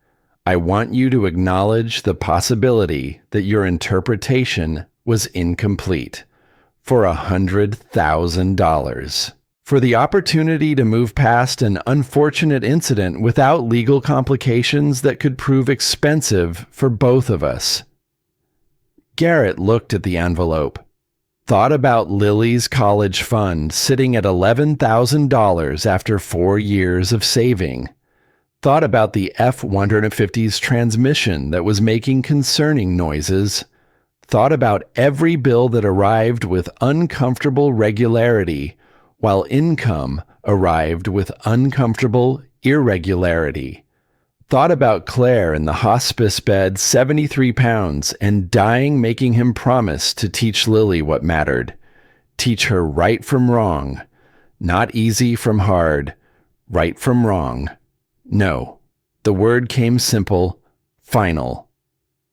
A: I want you to acknowledge the possibility that your interpretation was incomplete. For $100,000. For the opportunity to move past an unfortunate incident without legal complications that could prove expensive for both of us. Garrett looked at the envelope, thought about Lily's college fund sitting at $11,000 after 4 years of saving, thought about the F-150's transmission that was making concerning noises, thought about every bill that arrived with uncomfortable regularity, while income arrived with uncomfortable irregularity. Thought about Claire in the hospice bed, 73 pounds, and dying, making him promise to teach Lily what mattered. Teach her right from wrong. Not easy from hard. Right from wrong. No. The word came simple. Final.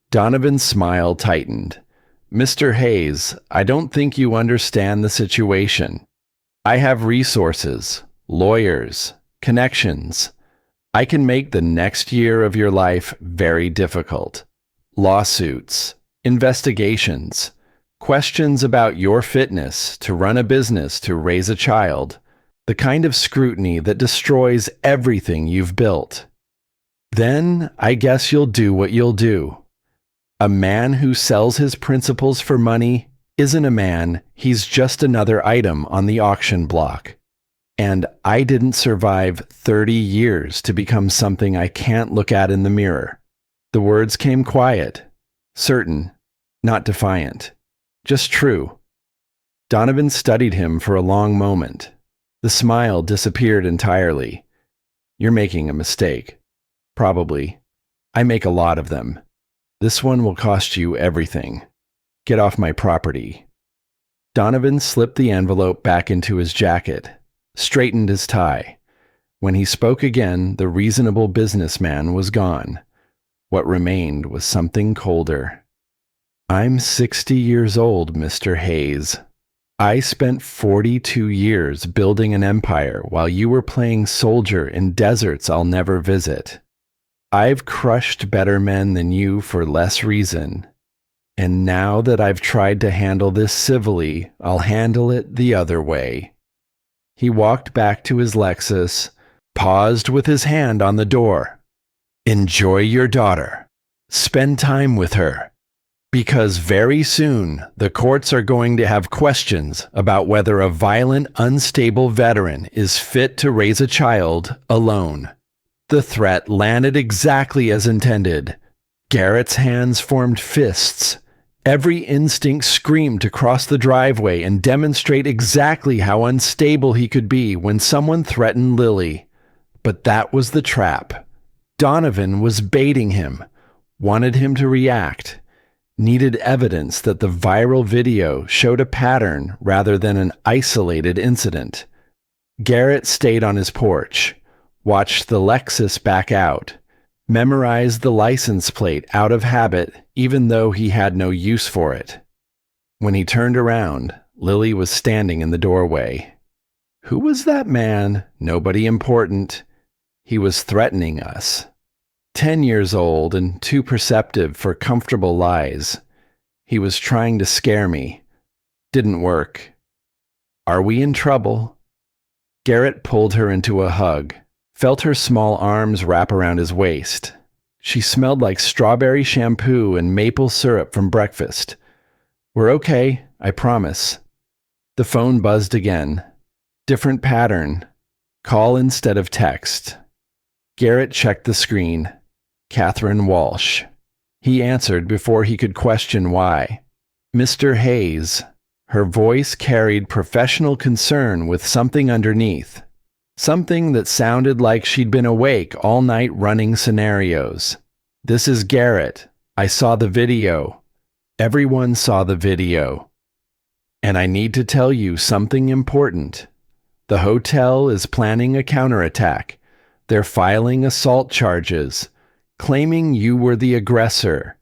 A: Donovan's smile tightened. Mr. Hayes, I don't think you understand the situation. I have resources, lawyers, connections. I can make the next year of your life very difficult. Lawsuits, investigations, questions about your fitness to run a business, to raise a child, the kind of scrutiny that destroys everything you've built. Then I guess you'll do what you'll do. A man who sells his principles for money isn't a man, he's just another item on the auction block. And I didn't survive 30 years to become something I can't look at in the mirror. The words came quiet, certain, not defiant, just true. Donovan studied him for a long moment. The smile disappeared entirely. You're making a mistake. Probably. I make a lot of them. This one will cost you everything. Get off my property. Donovan slipped the envelope back into his jacket, straightened his tie. When he spoke again, the reasonable businessman was gone. What remained was something colder. I'm 60 years old, Mr. Hayes. I spent 42 years building an empire while you were playing soldier in deserts I'll never visit. I've crushed better men than you for less reason. And now that I've tried to handle this civilly, I'll handle it the other way. He walked back to his Lexus, paused with his hand on the door. Enjoy your daughter. Spend time with her. Because very soon, the courts are going to have questions about whether a violent, unstable veteran is fit to raise a child alone. The threat landed exactly as intended. Garrett's hands formed fists. Every instinct screamed to cross the driveway and demonstrate exactly how unstable he could be when someone threatened Lily. But that was the trap. Donovan was baiting him, wanted him to react, needed evidence that the viral video showed a pattern rather than an isolated incident. Garrett stayed on his porch, watched the Lexus back out, memorized the license plate out of habit even though he had no use for it. When he turned around, Lily was standing in the doorway. Who was that man? Nobody important. He was threatening us. 10 years old and too perceptive for comfortable lies. He was trying to scare me. Didn't work. Are we in trouble? Garrett pulled her into a hug, felt her small arms wrap around his waist. She smelled like strawberry shampoo and maple syrup from breakfast. We're okay, I promise. The phone buzzed again. Different pattern. Call instead of text. Garrett checked the screen. Catherine Walsh. He answered before he could question why. Mr. Hayes. Her voice carried professional concern with something underneath. Something that sounded like she'd been awake all night running scenarios. This is Garrett. I saw the video. Everyone saw the video. And I need to tell you something important. The hotel is planning a counterattack. They're filing assault charges, claiming you were the aggressor,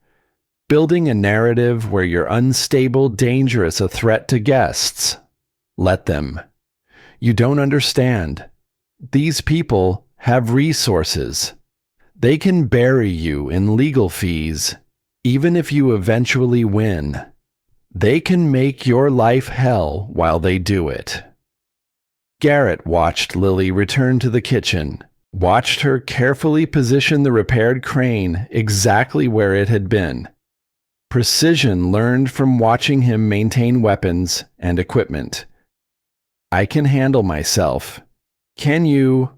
A: building a narrative where you're unstable, dangerous, a threat to guests. Let them. You don't understand. These people have resources. They can bury you in legal fees, even if you eventually win. They can make your life hell while they do it. Garrett watched Lily return to the kitchen, watched her carefully position the repaired crane exactly where it had been. Precision learned from watching him maintain weapons and equipment. I can handle myself. Can you?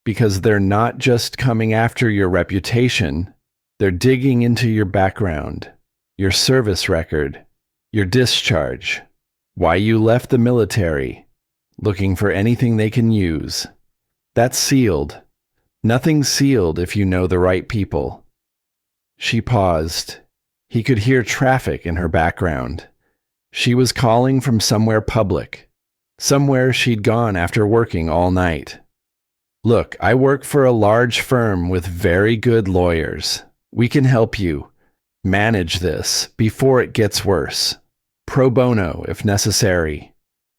A: Because they're not just coming after your reputation, they're digging into your background, your service record, your discharge, why you left the military, looking for anything they can use. That's sealed. Nothing's sealed if you know the right people. She paused. He could hear traffic in her background. She was calling from somewhere public, somewhere she'd gone after working all night. Look, I work for a large firm with very good lawyers. We can help you manage this before it gets worse. Pro bono, if necessary.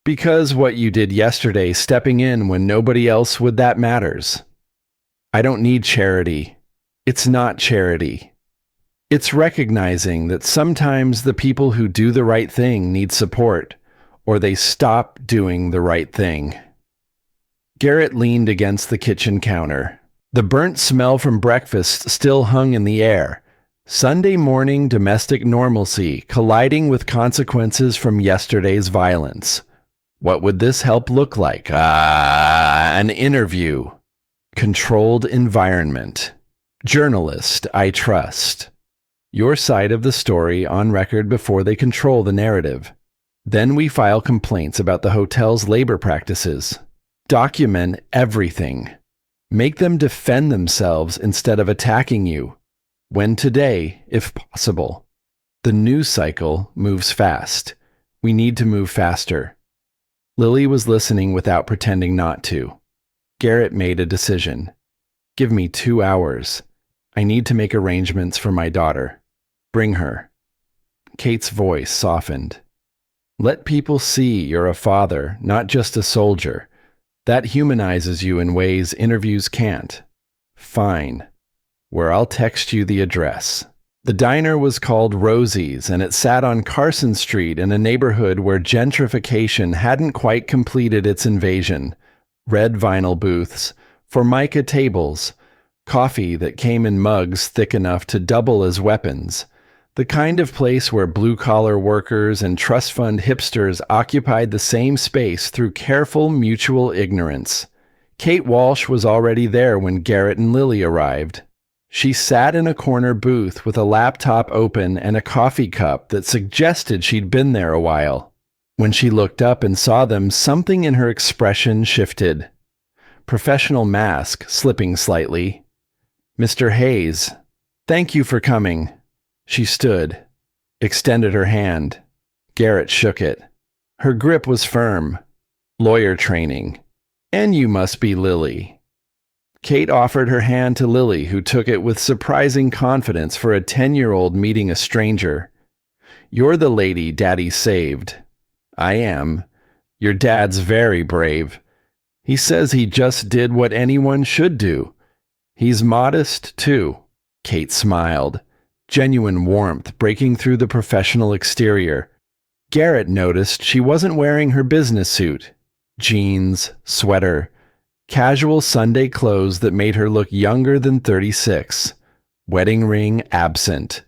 A: Because what you did yesterday, stepping in when nobody else would, that matters. I don't need charity. It's not charity. It's recognizing that sometimes the people who do the right thing need support, or they stop doing the right thing. Garrett leaned against the kitchen counter. The burnt smell from breakfast still hung in the air. Sunday morning domestic normalcy colliding with consequences from yesterday's violence. What would this help look like? An interview. Controlled environment. Journalist, I trust. Your side of the story on record before they control the narrative. Then we file complaints about the hotel's labor practices. Document everything. Make them defend themselves instead of attacking you. When today, if possible. The news cycle moves fast. We need to move faster. Lily was listening without pretending not to. Garrett made a decision. Give me 2 hours. I need to make arrangements for my daughter. Bring her. Kate's voice softened. Let people see you're a father, not just a soldier. That humanizes you in ways interviews can't. Fine. Where I'll text you the address. The diner was called Rosie's, and it sat on Carson Street in a neighborhood where gentrification hadn't quite completed its invasion. Red vinyl booths, formica tables, coffee that came in mugs thick enough to double as weapons. The kind of place where blue-collar workers and trust fund hipsters occupied the same space through careful mutual ignorance. Kate Walsh was already there when Garrett and Lily arrived. She sat in a corner booth with a laptop open and a coffee cup that suggested she'd been there a while. When she looked up and saw them, something in her expression shifted. Professional mask slipping slightly. Mr. Hayes, thank you for coming. She stood, extended her hand. Garrett shook it. Her grip was firm. Lawyer training. And you must be Lily. Kate offered her hand to Lily, who took it with surprising confidence for a 10-year-old meeting a stranger. You're the lady Daddy saved. I am. Your dad's very brave. He says he just did what anyone should do. He's modest, too. Kate smiled. Genuine warmth breaking through the professional exterior. Garrett noticed she wasn't wearing her business suit. Jeans, sweater, casual Sunday clothes that made her look younger than 36. Wedding ring absent.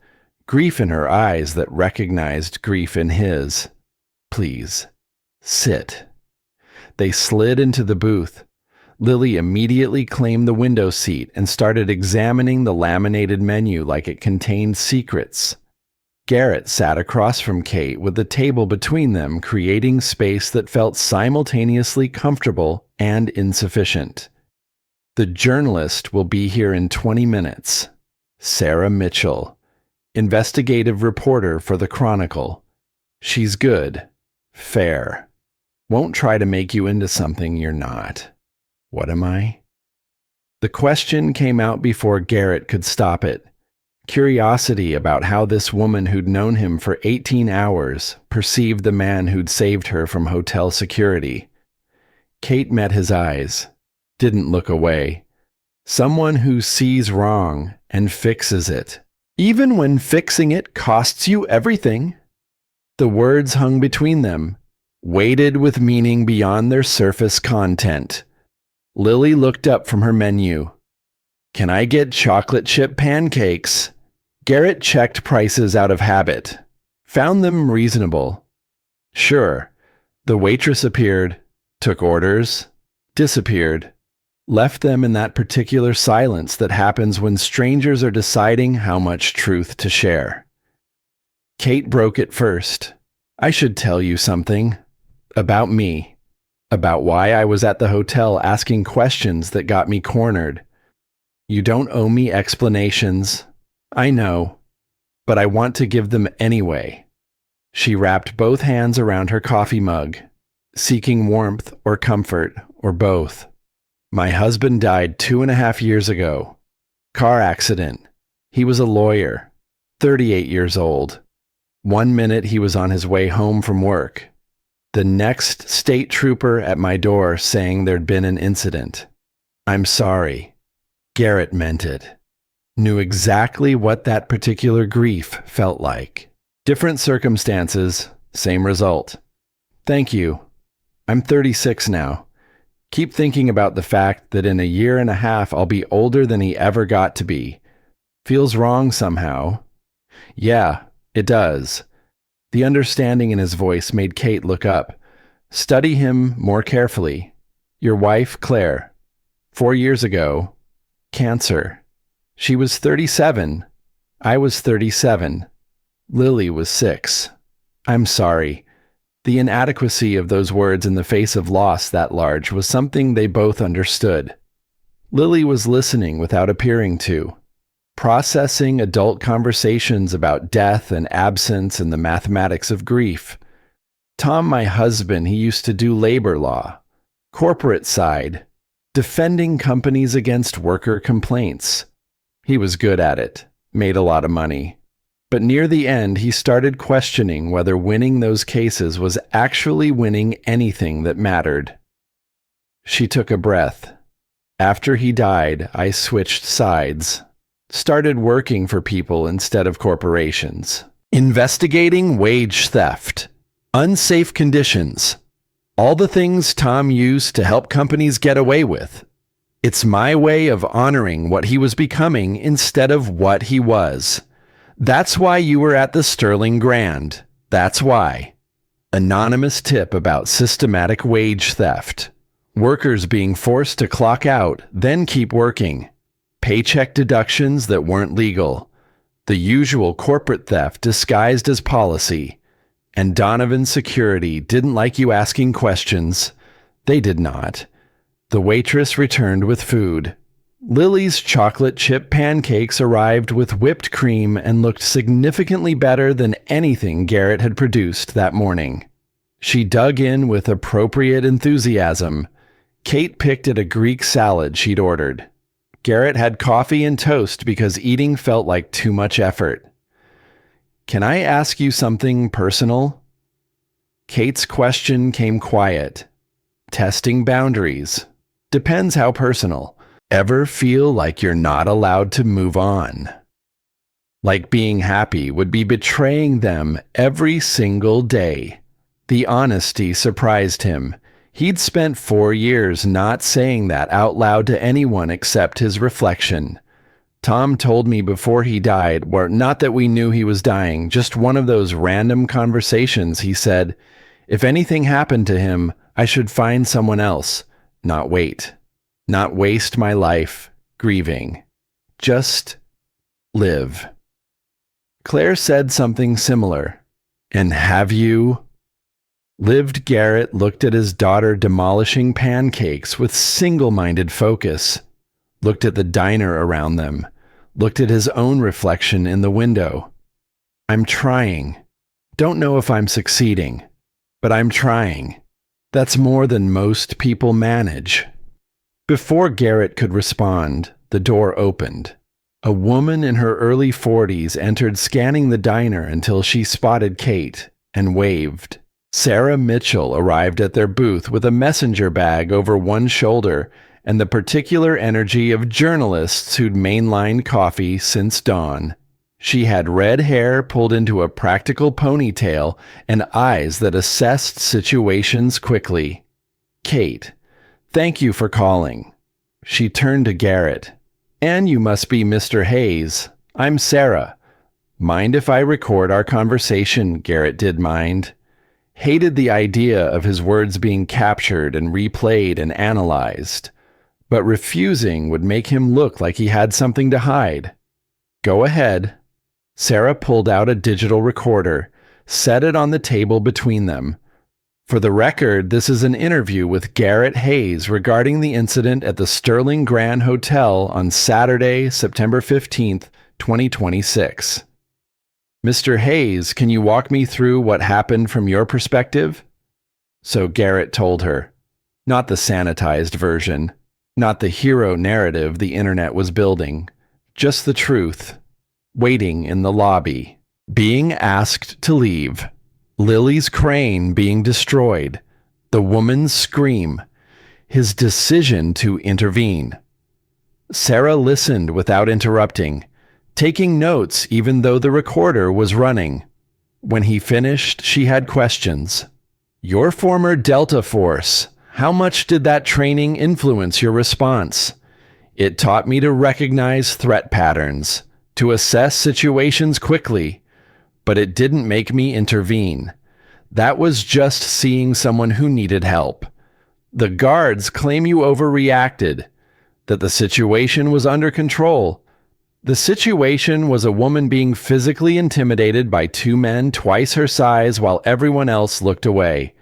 A: Grief in her eyes that recognized grief in his. Please, sit. They slid into the booth. Lily immediately claimed the window seat and started examining the laminated menu like it contained secrets. Garrett sat across from Kate with the table between them, creating space that felt simultaneously comfortable and insufficient. The journalist will be here in 20 minutes. Sarah Mitchell, investigative reporter for the Chronicle. She's good, fair. Won't try to make you into something you're not. What am I? The question came out before Garrett could stop it. Curiosity about how this woman who'd known him for 18 hours perceived the man who'd saved her from hotel security. Kate met his eyes, didn't look away. Someone who sees wrong and fixes it, even when fixing it costs you everything. The words hung between them. weighted with meaning beyond their surface content. Lily looked up from her menu. "Can I get chocolate chip pancakes?" Garrett checked prices out of habit. Found them reasonable. "Sure." The waitress appeared, took orders, disappeared, left them in that particular silence that happens when strangers are deciding how much truth to share. Kate broke it first. "I should tell you something. About me. About why I was at the hotel asking questions that got me cornered. You don't owe me explanations. I know. But I want to give them anyway." She wrapped both hands around her coffee mug, seeking warmth or comfort, or both. "My husband died 2.5 years ago. Car accident. He was a lawyer, 38 years old. One minute he was on his way home from work. The next, state trooper at my door saying there'd been an incident. I'm sorry." Garrett meant it. Knew exactly what that particular grief felt like. Different circumstances, same result. "Thank you. I'm 36 now. Keep thinking about the fact that in a year and a half I'll be older than he ever got to be. Feels wrong somehow." "Yeah, it does." The understanding in his voice made Kate look up. "Study him more carefully. Your wife, Claire. 4 years ago, cancer. She was 37. I was 37. Lily was 6. I'm sorry." The inadequacy of those words in the face of loss that large was something they both understood. Lily was listening without appearing to, processing adult conversations about death and absence and the mathematics of grief. "Tom, my husband, he used to do labor law, corporate side, defending companies against worker complaints. He was good at it, made a lot of money. But near the end, he started questioning whether winning those cases was actually winning anything that mattered." She took a breath. "After he died, I switched sides. Started working for people instead of corporations. Investigating wage theft, unsafe conditions, all the things Tom used to help companies get away with. It's my way of honoring what he was becoming instead of what he was. That's why you were at the Sterling Grand. That's why." Anonymous tip about systematic wage theft. Workers being forced to clock out, then keep working. Paycheck deductions that weren't legal. The usual corporate theft disguised as policy. And Donovan Security didn't like you asking questions. They did not. The waitress returned with food. Lily's chocolate chip pancakes arrived with whipped cream and looked significantly better than anything Garrett had produced that morning. She dug in with appropriate enthusiasm. Kate picked at a Greek salad she'd ordered. Garrett had coffee and toast because eating felt like too much effort. "Can I ask you something personal?" Kate's question came quiet. Testing boundaries. Depends how personal. Ever feel like you're not allowed to move on? Like being happy would be betraying them every single day. The honesty surprised him. He'd spent 4 years not saying that out loud to anyone except his reflection. Tom told me before he died, or not that we knew he was dying, just one of those random conversations, he said, if anything happened to him, I should find someone else, not wait. Not waste my life grieving. Just live. Claire said something similar. And have you? Lived Garrett looked at his daughter demolishing pancakes with single-minded focus. Looked at the diner around them. Looked at his own reflection in the window. I'm trying. Don't know if I'm succeeding, but I'm trying. That's more than most people manage. Before Garrett could respond, the door opened. A woman in her early 40s entered, scanning the diner until she spotted Kate and waved. Sarah Mitchell arrived at their booth with a messenger bag over one shoulder and the particular energy of journalists who'd mainlined coffee since dawn. She had red hair pulled into a practical ponytail and eyes that assessed situations quickly. Kate, thank you for calling. She turned to Garrett. And you must be Mr. Hayes. I'm Sarah. Mind if I record our conversation? Garrett did mind. Hated the idea of his words being captured and replayed and analyzed. But refusing would make him look like he had something to hide. Go ahead. Sarah pulled out a digital recorder, set it on the table between them. For the record, this is an interview with Garrett Hayes regarding the incident at the Sterling Grand Hotel on Saturday, September 15th, 2026. Mr. Hayes, can you walk me through what happened from your perspective? So Garrett told her. Not the sanitized version. Not the hero narrative the internet was building. Just the truth. Waiting in the lobby. Being asked to leave. Lily's crane being destroyed. The woman's scream. His decision to intervene. Sarah listened without interrupting, taking notes even though the recorder was running. When he finished, she had questions. Your former Delta Force, how much did that training influence your response? It taught me to recognize threat patterns, to assess situations quickly, but it didn't make me intervene. That was just seeing someone who needed help. The guards claim you overreacted, that the situation was under control. The situation was a woman being physically intimidated by two men twice her size while everyone else looked away.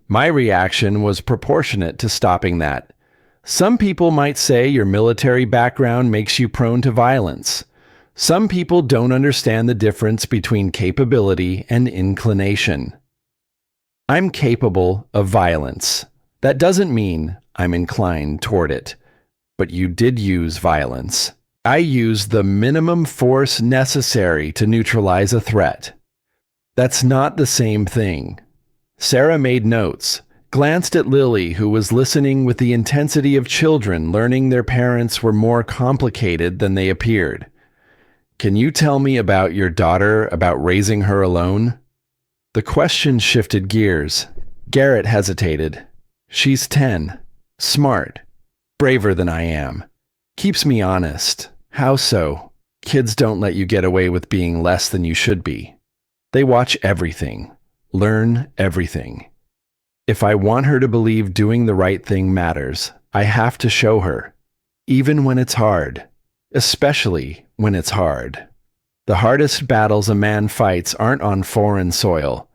A: My reaction was proportionate to stopping that. Some people might say your military background makes you prone to violence. Some people don't understand the difference between capability and inclination. I'm capable of violence. That doesn't mean I'm inclined toward it. But you did use violence. I used the minimum force necessary to neutralize a threat. That's not the same thing. Sarah made notes, glanced at Lily, who was listening with the intensity of children learning their parents were more complicated than they appeared. Can you tell me about your daughter, about raising her alone? The question shifted gears. Garrett hesitated. She's 10. Smart. Braver than I am. Keeps me honest. How so? Kids don't let you get away with being less than you should be. They watch everything. Learn everything. If I want her to believe doing the right thing matters, I have to show her. Even when it's hard. Especially when it's hard. The hardest battles a man fights aren't on foreign soil.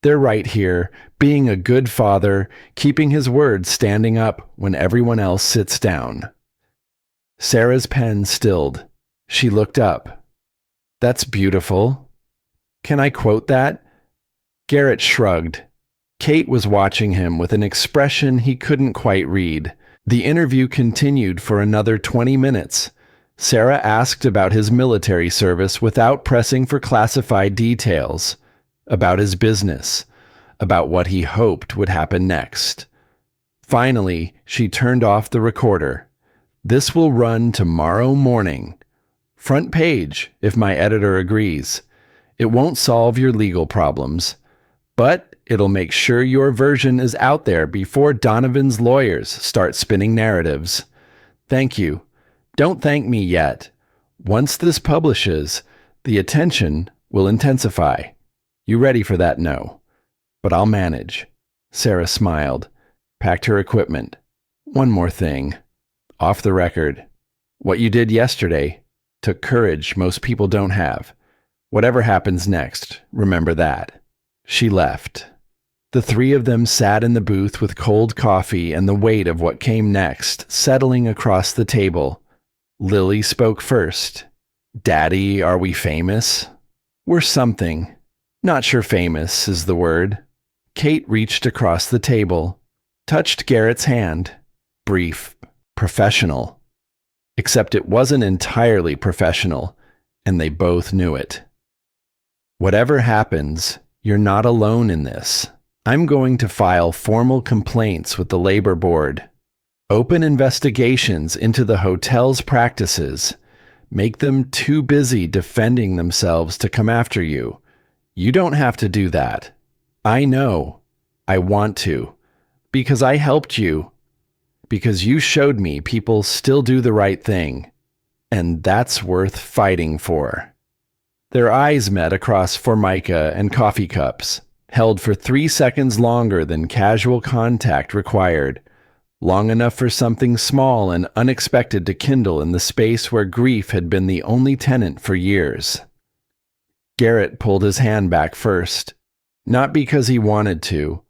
A: They're right here, being a good father, keeping his word, standing up when everyone else sits down. Sarah's pen stilled. She looked up. That's beautiful. Can I quote that? Garrett shrugged. Kate was watching him with an expression he couldn't quite read. The interview continued for another 20 minutes. Sarah asked about his military service without pressing for classified details, about his business, about what he hoped would happen next. Finally, she turned off the recorder. This will run tomorrow morning. Front page, if my editor agrees. It won't solve your legal problems, but it'll make sure your version is out there before Donovan's lawyers start spinning narratives. Thank you. Don't thank me yet. Once this publishes, the attention will intensify. You ready for that? No. But I'll manage. Sarah smiled, packed her equipment. One more thing. Off the record. What you did yesterday took courage most people don't have. Whatever happens next, remember that. She left. The three of them sat in the booth with cold coffee and the weight of what came next settling across the table. Lily spoke first. Daddy, are we famous? We're something. Not sure famous is the word. Kate reached across the table, touched Garrett's hand. Brief. Professional. Except it wasn't entirely professional, and they both knew it. Whatever happens, you're not alone in this. I'm going to file formal complaints with the labor board. Open investigations into the hotel's practices. Make them too busy defending themselves to come after you. You don't have to do that. I know. I want to. Because I helped you. Because you showed me people still do the right thing. And that's worth fighting for. Their eyes met across Formica and coffee cups, held for 3 seconds longer than casual contact required, long enough for something small and unexpected to kindle in the space where grief had been the only tenant for years. Garrett pulled his hand back first, not because he wanted to,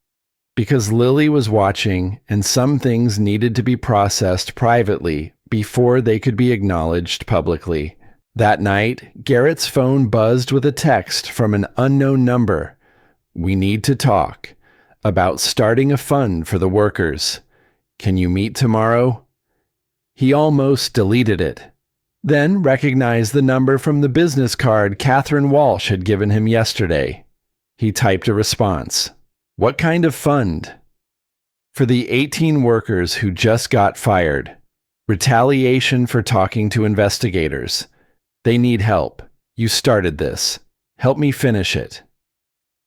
A: because Lily was watching and some things needed to be processed privately before they could be acknowledged publicly. That night, Garrett's phone buzzed with a text from an unknown number. "We need to talk about starting a fund for the workers. Can you meet tomorrow?" He almost deleted it, then recognized the number from the business card Catherine Walsh had given him yesterday. He typed a response. What kind of fund? For the 18 workers who just got fired. Retaliation for talking to investigators. They need help. You started this. Help me finish it.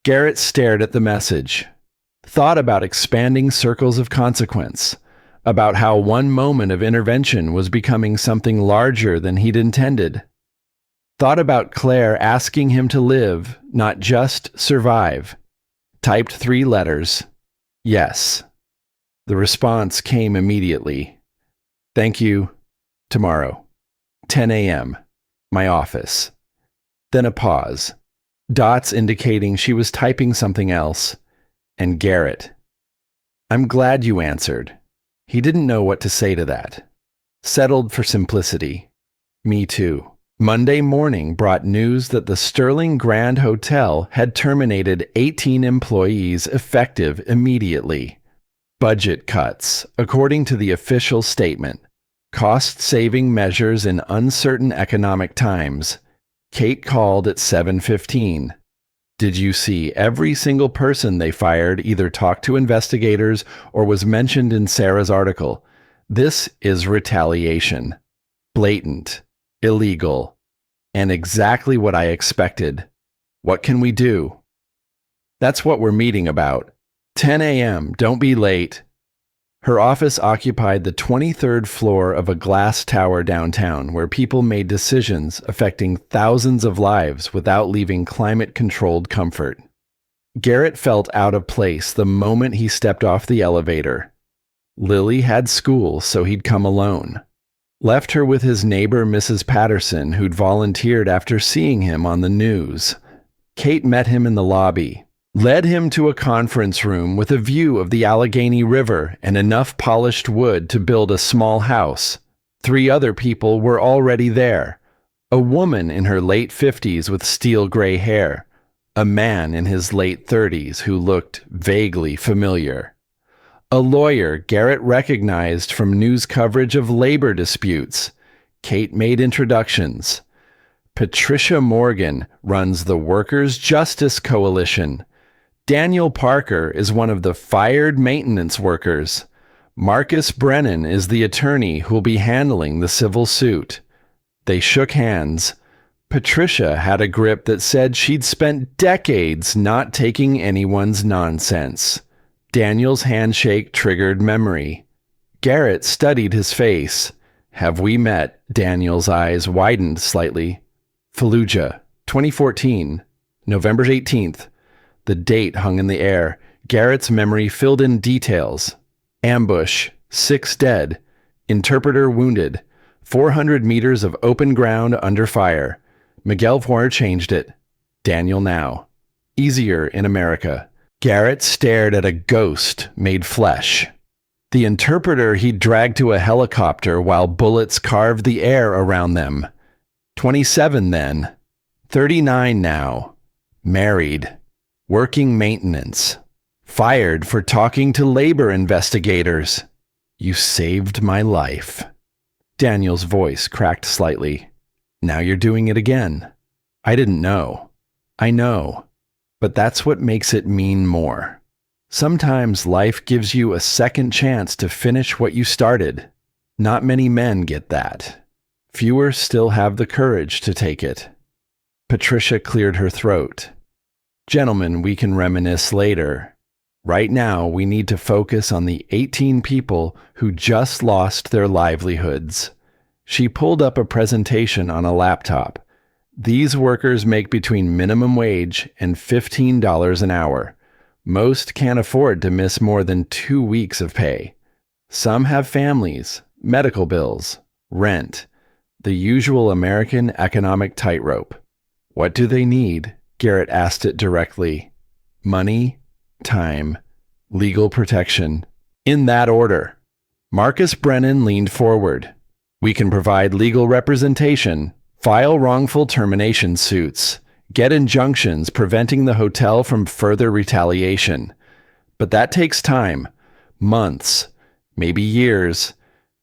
A: Garrett stared at the message. Thought about expanding circles of consequence. About how one moment of intervention was becoming something larger than he'd intended. Thought about Claire asking him to live, not just survive. Typed 3 letters. Yes. The response came immediately. Thank you. Tomorrow. 10 a.m. My office. Then a pause. Dots indicating she was typing something else. And Garrett. I'm glad you answered. He didn't know what to say to that. Settled for simplicity. Me too. Monday morning brought news that the Sterling Grand Hotel had terminated 18 employees effective immediately. Budget cuts, according to the official statement. Cost-saving measures in uncertain economic times. Kate called at 7:15. Did you see every single person they fired either talked to investigators or was mentioned in Sarah's article? This is retaliation. Blatant. Illegal. And exactly what I expected. What can we do? That's what we're meeting about. 10 a.m. Don't be late. Her office occupied the 23rd floor of a glass tower downtown where people made decisions affecting thousands of lives without leaving climate-controlled comfort. Garrett felt out of place the moment he stepped off the elevator. Lily had school, so he'd come alone. Left her with his neighbor Mrs. Patterson, who'd volunteered after seeing him on the news. Kate met him in the lobby. Led him to a conference room with a view of the Allegheny River and enough polished wood to build a small house. 3 other people were already there. A woman in her late 50s with steel gray hair. A man in his late 30s who looked vaguely familiar. A lawyer Garrett recognized from news coverage of labor disputes. Kate made introductions. Patricia Morgan runs the Workers' Justice Coalition. Daniel Parker is one of the fired maintenance workers. Marcus Brennan is the attorney who'll be handling the civil suit. They shook hands. Patricia had a grip that said she'd spent decades not taking anyone's nonsense. Daniel's handshake triggered memory. Garrett studied his face. Have we met? Daniel's eyes widened slightly. Fallujah, 2014, November 18th. The date hung in the air. Garrett's memory filled in details. Ambush, 6 dead. Interpreter wounded. 400 meters of open ground under fire. Miguel Fuhr changed it. Daniel now. Easier in America. Garrett stared at a ghost made flesh. The interpreter he'd dragged to a helicopter while bullets carved the air around them. 27 then. 39 now. Married. Working maintenance. Fired for talking to labor investigators. You saved my life. Daniel's voice cracked slightly. Now you're doing it again. I didn't know. I know. But that's what makes it mean more. Sometimes life gives you a second chance to finish what you started. Not many men get that. Fewer still have the courage to take it. Patricia cleared her throat. Gentlemen, we can reminisce later. Right now, we need to focus on the 18 people who just lost their livelihoods. She pulled up a presentation on a laptop. These workers make between minimum wage and $15 an hour. Most can't afford to miss more than 2 weeks of pay. Some have families, medical bills, rent, the usual American economic tightrope. What do they need? Garrett asked it directly. Money, time, legal protection. In that order. Marcus Brennan leaned forward. We can provide legal representation, file wrongful termination suits, get injunctions preventing the hotel from further retaliation. But that takes time, months, maybe years.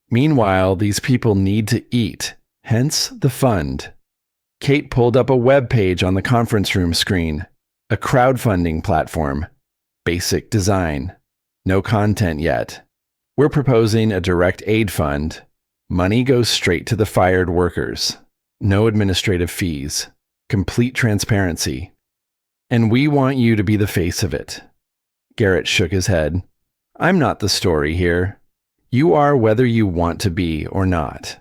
A: Meanwhile, these people need to eat, hence the fund. Kate pulled up a web page on the conference room screen, a crowdfunding platform. Basic design. No content yet. We're proposing a direct aid fund. Money goes straight to the fired workers. No administrative fees. Complete transparency. And we want you to be the face of it. Garrett shook his head. I'm not the story here. You are whether you want to be or not.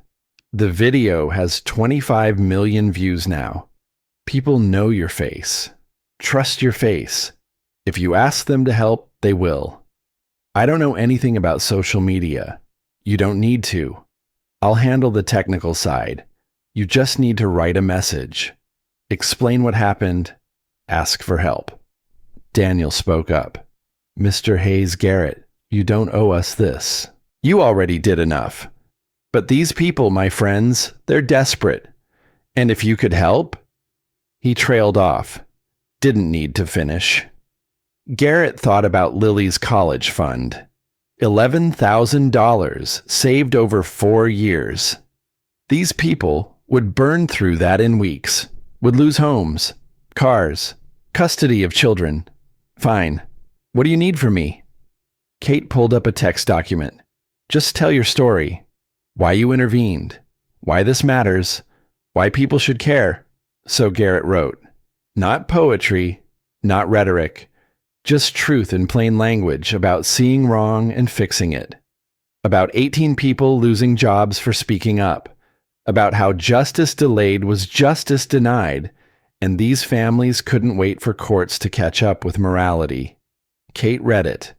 A: The video has 25 million views now. People know your face. Trust your face. If you ask them to help, they will. I don't know anything about social media. You don't need to. I'll handle the technical side. You just need to write a message. Explain what happened. Ask for help. Daniel spoke up. Mr. Hayes Garrett, you don't owe us this. You already did enough. But these people, my friends, they're desperate. And if you could help? He trailed off. Didn't need to finish. Garrett thought about Lily's college fund. $11,000 saved over 4 years. These people would burn through that in weeks, would lose homes, cars, custody of children. Fine. What do you need from me? Kate pulled up a text document. Just tell your story. Why you intervened. Why this matters. Why people should care. So Garrett wrote. Not poetry, not rhetoric. Just truth in plain language about seeing wrong and fixing it. About 18 people losing jobs for speaking up. About how justice delayed was justice denied, and these families couldn't wait for courts to catch up with morality. Kate read it,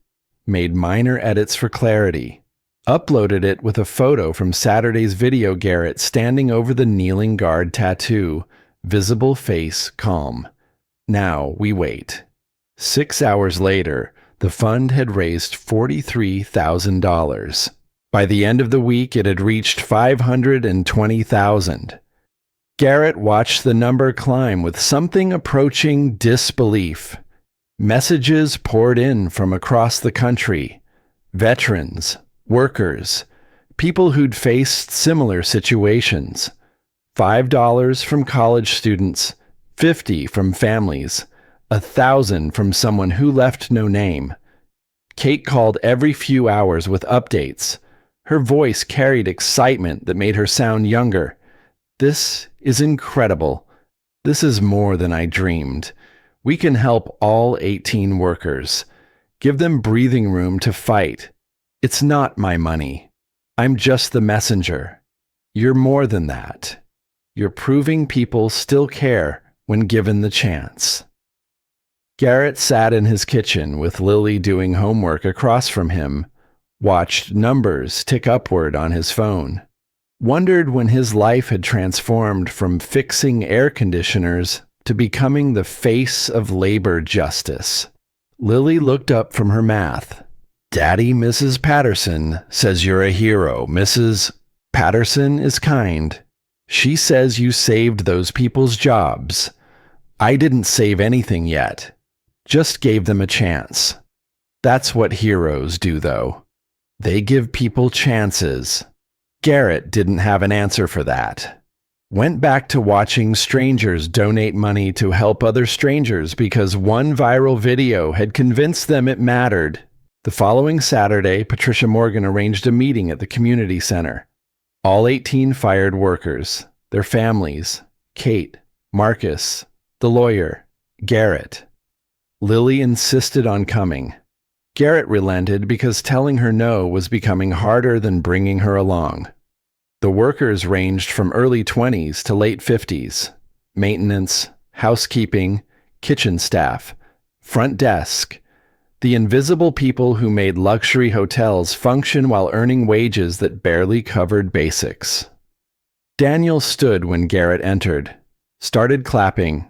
A: made minor edits for clarity, uploaded it with a photo from Saturday's video Garrett standing over the kneeling guard tattoo, visible face calm. Now we wait. 6 hours later, the fund had raised $43,000. By the end of the week, it had reached $520,000. Garrett watched the number climb with something approaching disbelief. Messages poured in from across the country. Veterans, workers, people who'd faced similar situations. $5 from college students, $50 from families, $1,000 from someone who left no name. Kate called every few hours with updates. Her voice carried excitement that made her sound younger. This is incredible. This is more than I dreamed. We can help all 18 workers. Give them breathing room to fight. It's not my money. I'm just the messenger. You're more than that. You're proving people still care when given the chance. Garrett sat in his kitchen with Lily doing homework across from him, watched numbers tick upward on his phone, wondered when his life had transformed from fixing air conditioners to becoming the face of labor justice. Lily looked up from her math. Daddy, Mrs. Patterson, says you're a hero. Mrs. Patterson is kind. She says you saved those people's jobs. I didn't save anything yet. Just gave them a chance. That's what heroes do, though. They give people chances. Garrett didn't have an answer for that. Went back to watching strangers donate money to help other strangers because one viral video had convinced them it mattered. The following Saturday, Patricia Morgan arranged a meeting at the community center. All 18 fired workers, their families, Kate, Marcus, the lawyer, Garrett. Lily insisted on coming. Garrett relented because telling her no was becoming harder than bringing her along. The workers ranged from early 20s to late 50s. Maintenance, housekeeping, kitchen staff, front desk. The invisible people who made luxury hotels function while earning wages that barely covered basics. Daniel stood when Garrett entered, started clapping.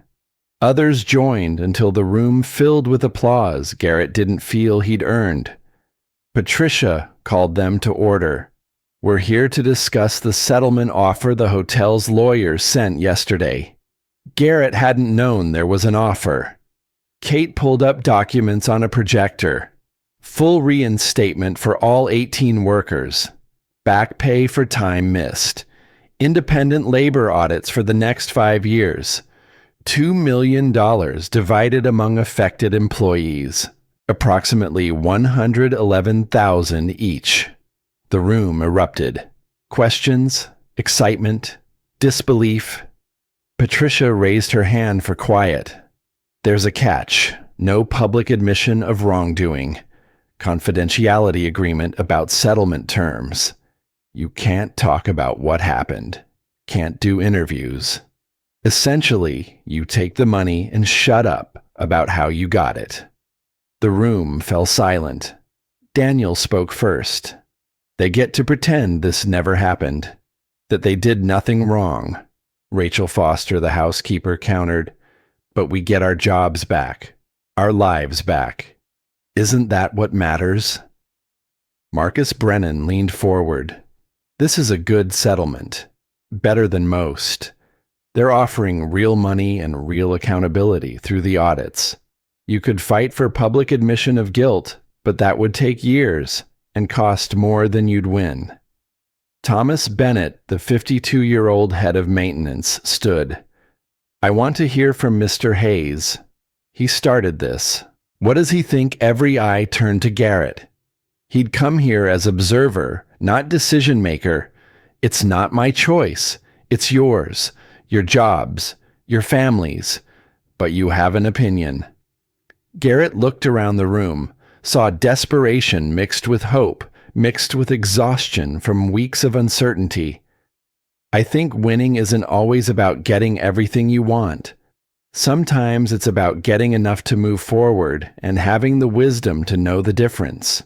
A: Others joined until the room filled with applause Garrett didn't feel he'd earned. Patricia called them to order. "We're here to discuss the settlement offer the hotel's lawyers sent yesterday." Garrett hadn't known there was an offer. Kate pulled up documents on a projector. Full reinstatement for all 18 workers. Back pay for time missed. Independent labor audits for the next 5 years. $2 million divided among affected employees. Approximately $111,000 each. The room erupted. Questions, excitement, disbelief. Patricia raised her hand for quiet. "There's a catch. No public admission of wrongdoing. Confidentiality agreement about settlement terms. You can't talk about what happened. Can't do interviews. Essentially, you take the money and shut up about how you got it." The room fell silent. Daniel spoke first. "They get to pretend this never happened, that they did nothing wrong." Rachel Foster, the housekeeper, countered. "But we get our jobs back, our lives back. Isn't that what matters?" Marcus Brennan leaned forward. "This is a good settlement. Better than most. They're offering real money and real accountability through the audits. You could fight for public admission of guilt, but that would take years and cost more than you'd win." Thomas Bennett, the 52-year-old head of maintenance, stood. "I want to hear from Mr. Hayes. He started this. What does he think every eye turned to Garrett? He'd come here as observer, not decision maker. It's not my choice. It's yours, your jobs, your families. But you have an opinion." Garrett looked around the room, saw desperation mixed with hope, mixed with exhaustion from weeks of uncertainty. "I think winning isn't always about getting everything you want. Sometimes it's about getting enough to move forward and having the wisdom to know the difference."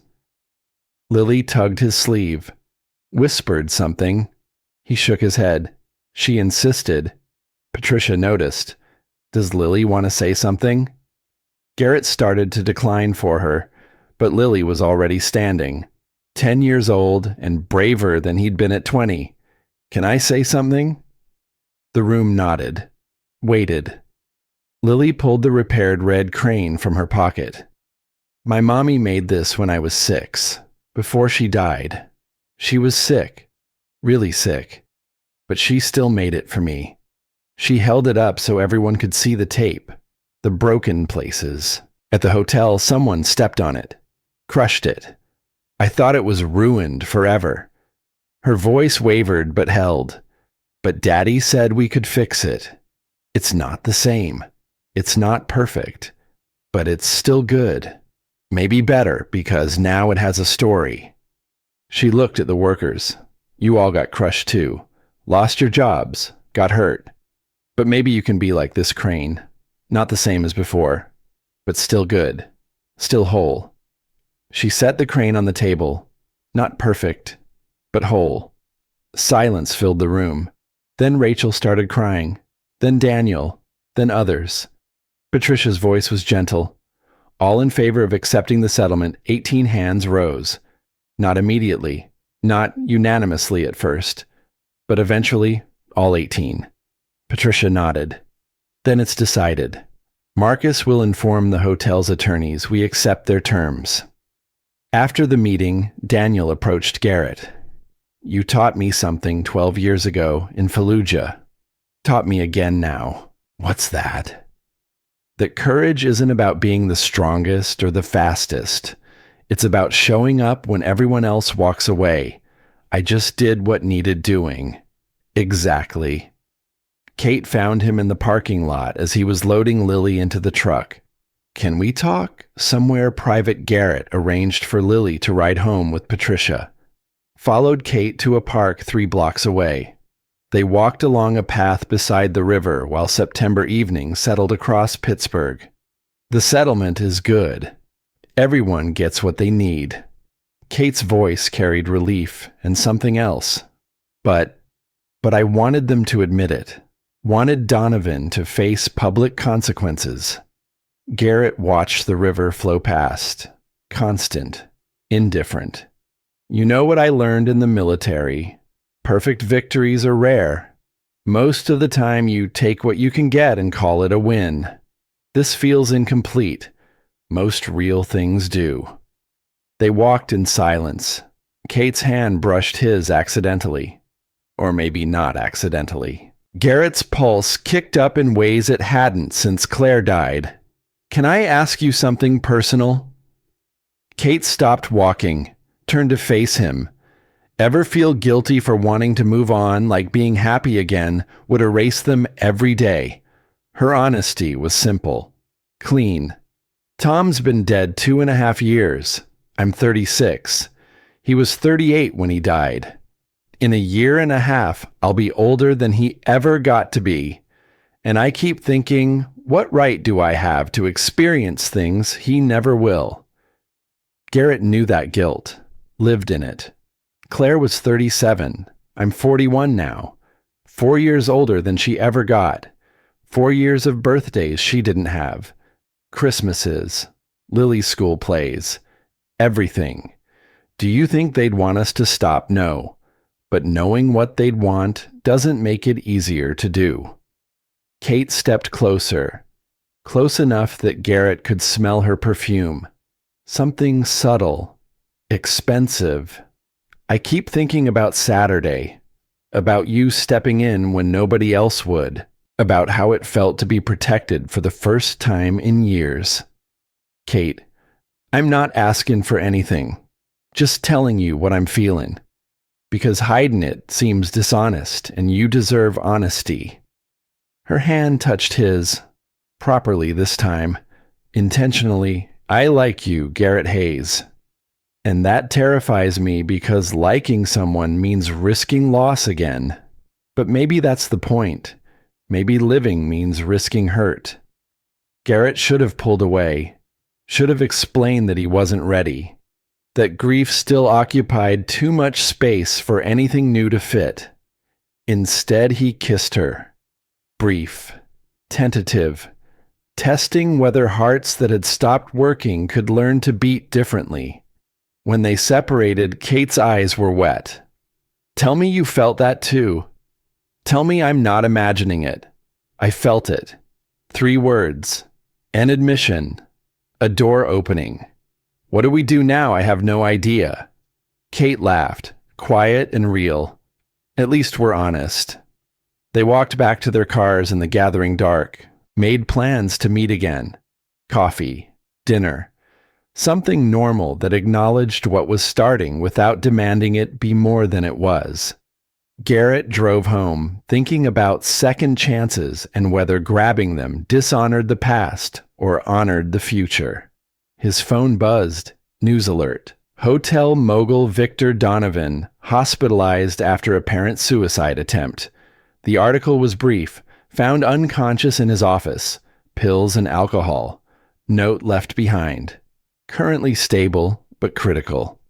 A: Lily tugged his sleeve, whispered something. He shook his head. She insisted. Patricia noticed. "Does Lily want to say something?" Garrett started to decline for her, but Lily was already standing. 10 years old and braver than he'd been at 20. "Can I say something?" The room nodded, waited. Lily pulled the repaired red crane from her pocket. "My mommy made this when I was 6, before she died. She was sick, really sick, but she still made it for me. She held it up so everyone could see the tape, the broken places. At the hotel, someone stepped on it, crushed it. I thought it was ruined forever." Her voice wavered but held. "But Daddy said we could fix it. It's not the same. It's not perfect. But it's still good. Maybe better because now it has a story." She looked at the workers. "You all got crushed too. Lost your jobs. Got hurt. But maybe you can be like this crane. Not the same as before. But still good. Still whole." She set the crane on the table. Not perfect, but whole. Silence filled the room. Then Rachel started crying. Then Daniel. Then others. Patricia's voice was gentle. All in favor of accepting the settlement, 18 hands rose. Not immediately. Not unanimously at first. But eventually, all 18. Patricia nodded. "Then it's decided. Marcus will inform the hotel's attorneys we accept their terms." After the meeting, Daniel approached Garrett. "You taught me something 12 years ago in Fallujah. Taught me again now." "What's that?" "That courage isn't about being the strongest or the fastest. It's about showing up when everyone else walks away. I just did what needed doing. Exactly. Kate found him in the parking lot as he was loading Lily into the truck. Can we talk? Somewhere Private Garrett arranged for Lily to ride home with Patricia. Followed Kate to a park 3 blocks away. They walked along a path beside the river while September evening settled across Pittsburgh. The settlement is good. Everyone gets what they need. Kate's voice carried relief and something else. But I wanted them to admit it. Wanted Donovan to face public consequences. Garrett watched the river flow past. Constant. Indifferent. You know what I learned in the military. Perfect victories are rare. Most of the time you take what you can get and call it a win. This feels incomplete. Most real things do. They walked in silence. Kate's hand brushed his accidentally. Or maybe not accidentally. Garrett's pulse kicked up in ways it hadn't since Claire died. Can I ask you something personal? Kate stopped walking, turned to face him. Ever feel guilty for wanting to move on, like being happy again would erase them every day? Her honesty was simple. Clean. Tom's been dead 2.5 years. I'm 36. He was 38 when he died. In a 1.5 years, I'll be older than he ever got to be. And I keep thinking, what right do I have to experience things he never will? Garrett knew that guilt, lived in it. Claire was 37. I'm 41 now. 4 years older than she ever got. 4 years of birthdays she didn't have. Christmases. Lily's school plays. Everything. Do you think they'd want us to stop? No. But knowing what they'd want doesn't make it easier to do. Kate stepped closer. Close enough that Garrett could smell her perfume. Something subtle. Expensive. I keep thinking about Saturday. About you stepping in when nobody else would. About how it felt to be protected for the first time in years. Kate, I'm not asking for anything. Just telling you what I'm feeling. Because hiding it seems dishonest, and you deserve honesty. Her hand touched his. Properly this time. Intentionally. I like you, Garrett Hayes. And that terrifies me because liking someone means risking loss again. But maybe that's the point. Maybe living means risking hurt. Garrett should have pulled away. Should have explained that he wasn't ready. That grief still occupied too much space for anything new to fit. Instead, he kissed her. Brief. Tentative. Testing whether hearts that had stopped working could learn to beat differently. When they separated, Kate's eyes were wet. Tell me you felt that too. Tell me I'm not imagining it. I felt it. 3 words. An admission. A door opening. What do we do now? I have no idea. Kate laughed, quiet and real. At least we're honest. They walked back to their cars in the gathering dark, made plans to meet again. Coffee, dinner, something normal that acknowledged what was starting without demanding it be more than it was. Garrett drove home, thinking about second chances and whether grabbing them dishonored the past or honored the future. His phone buzzed. News alert. Hotel mogul Victor Donovan, hospitalized after apparent suicide attempt. The article was brief. Found unconscious in his office. Pills and alcohol. Note left behind. Currently stable, but critical.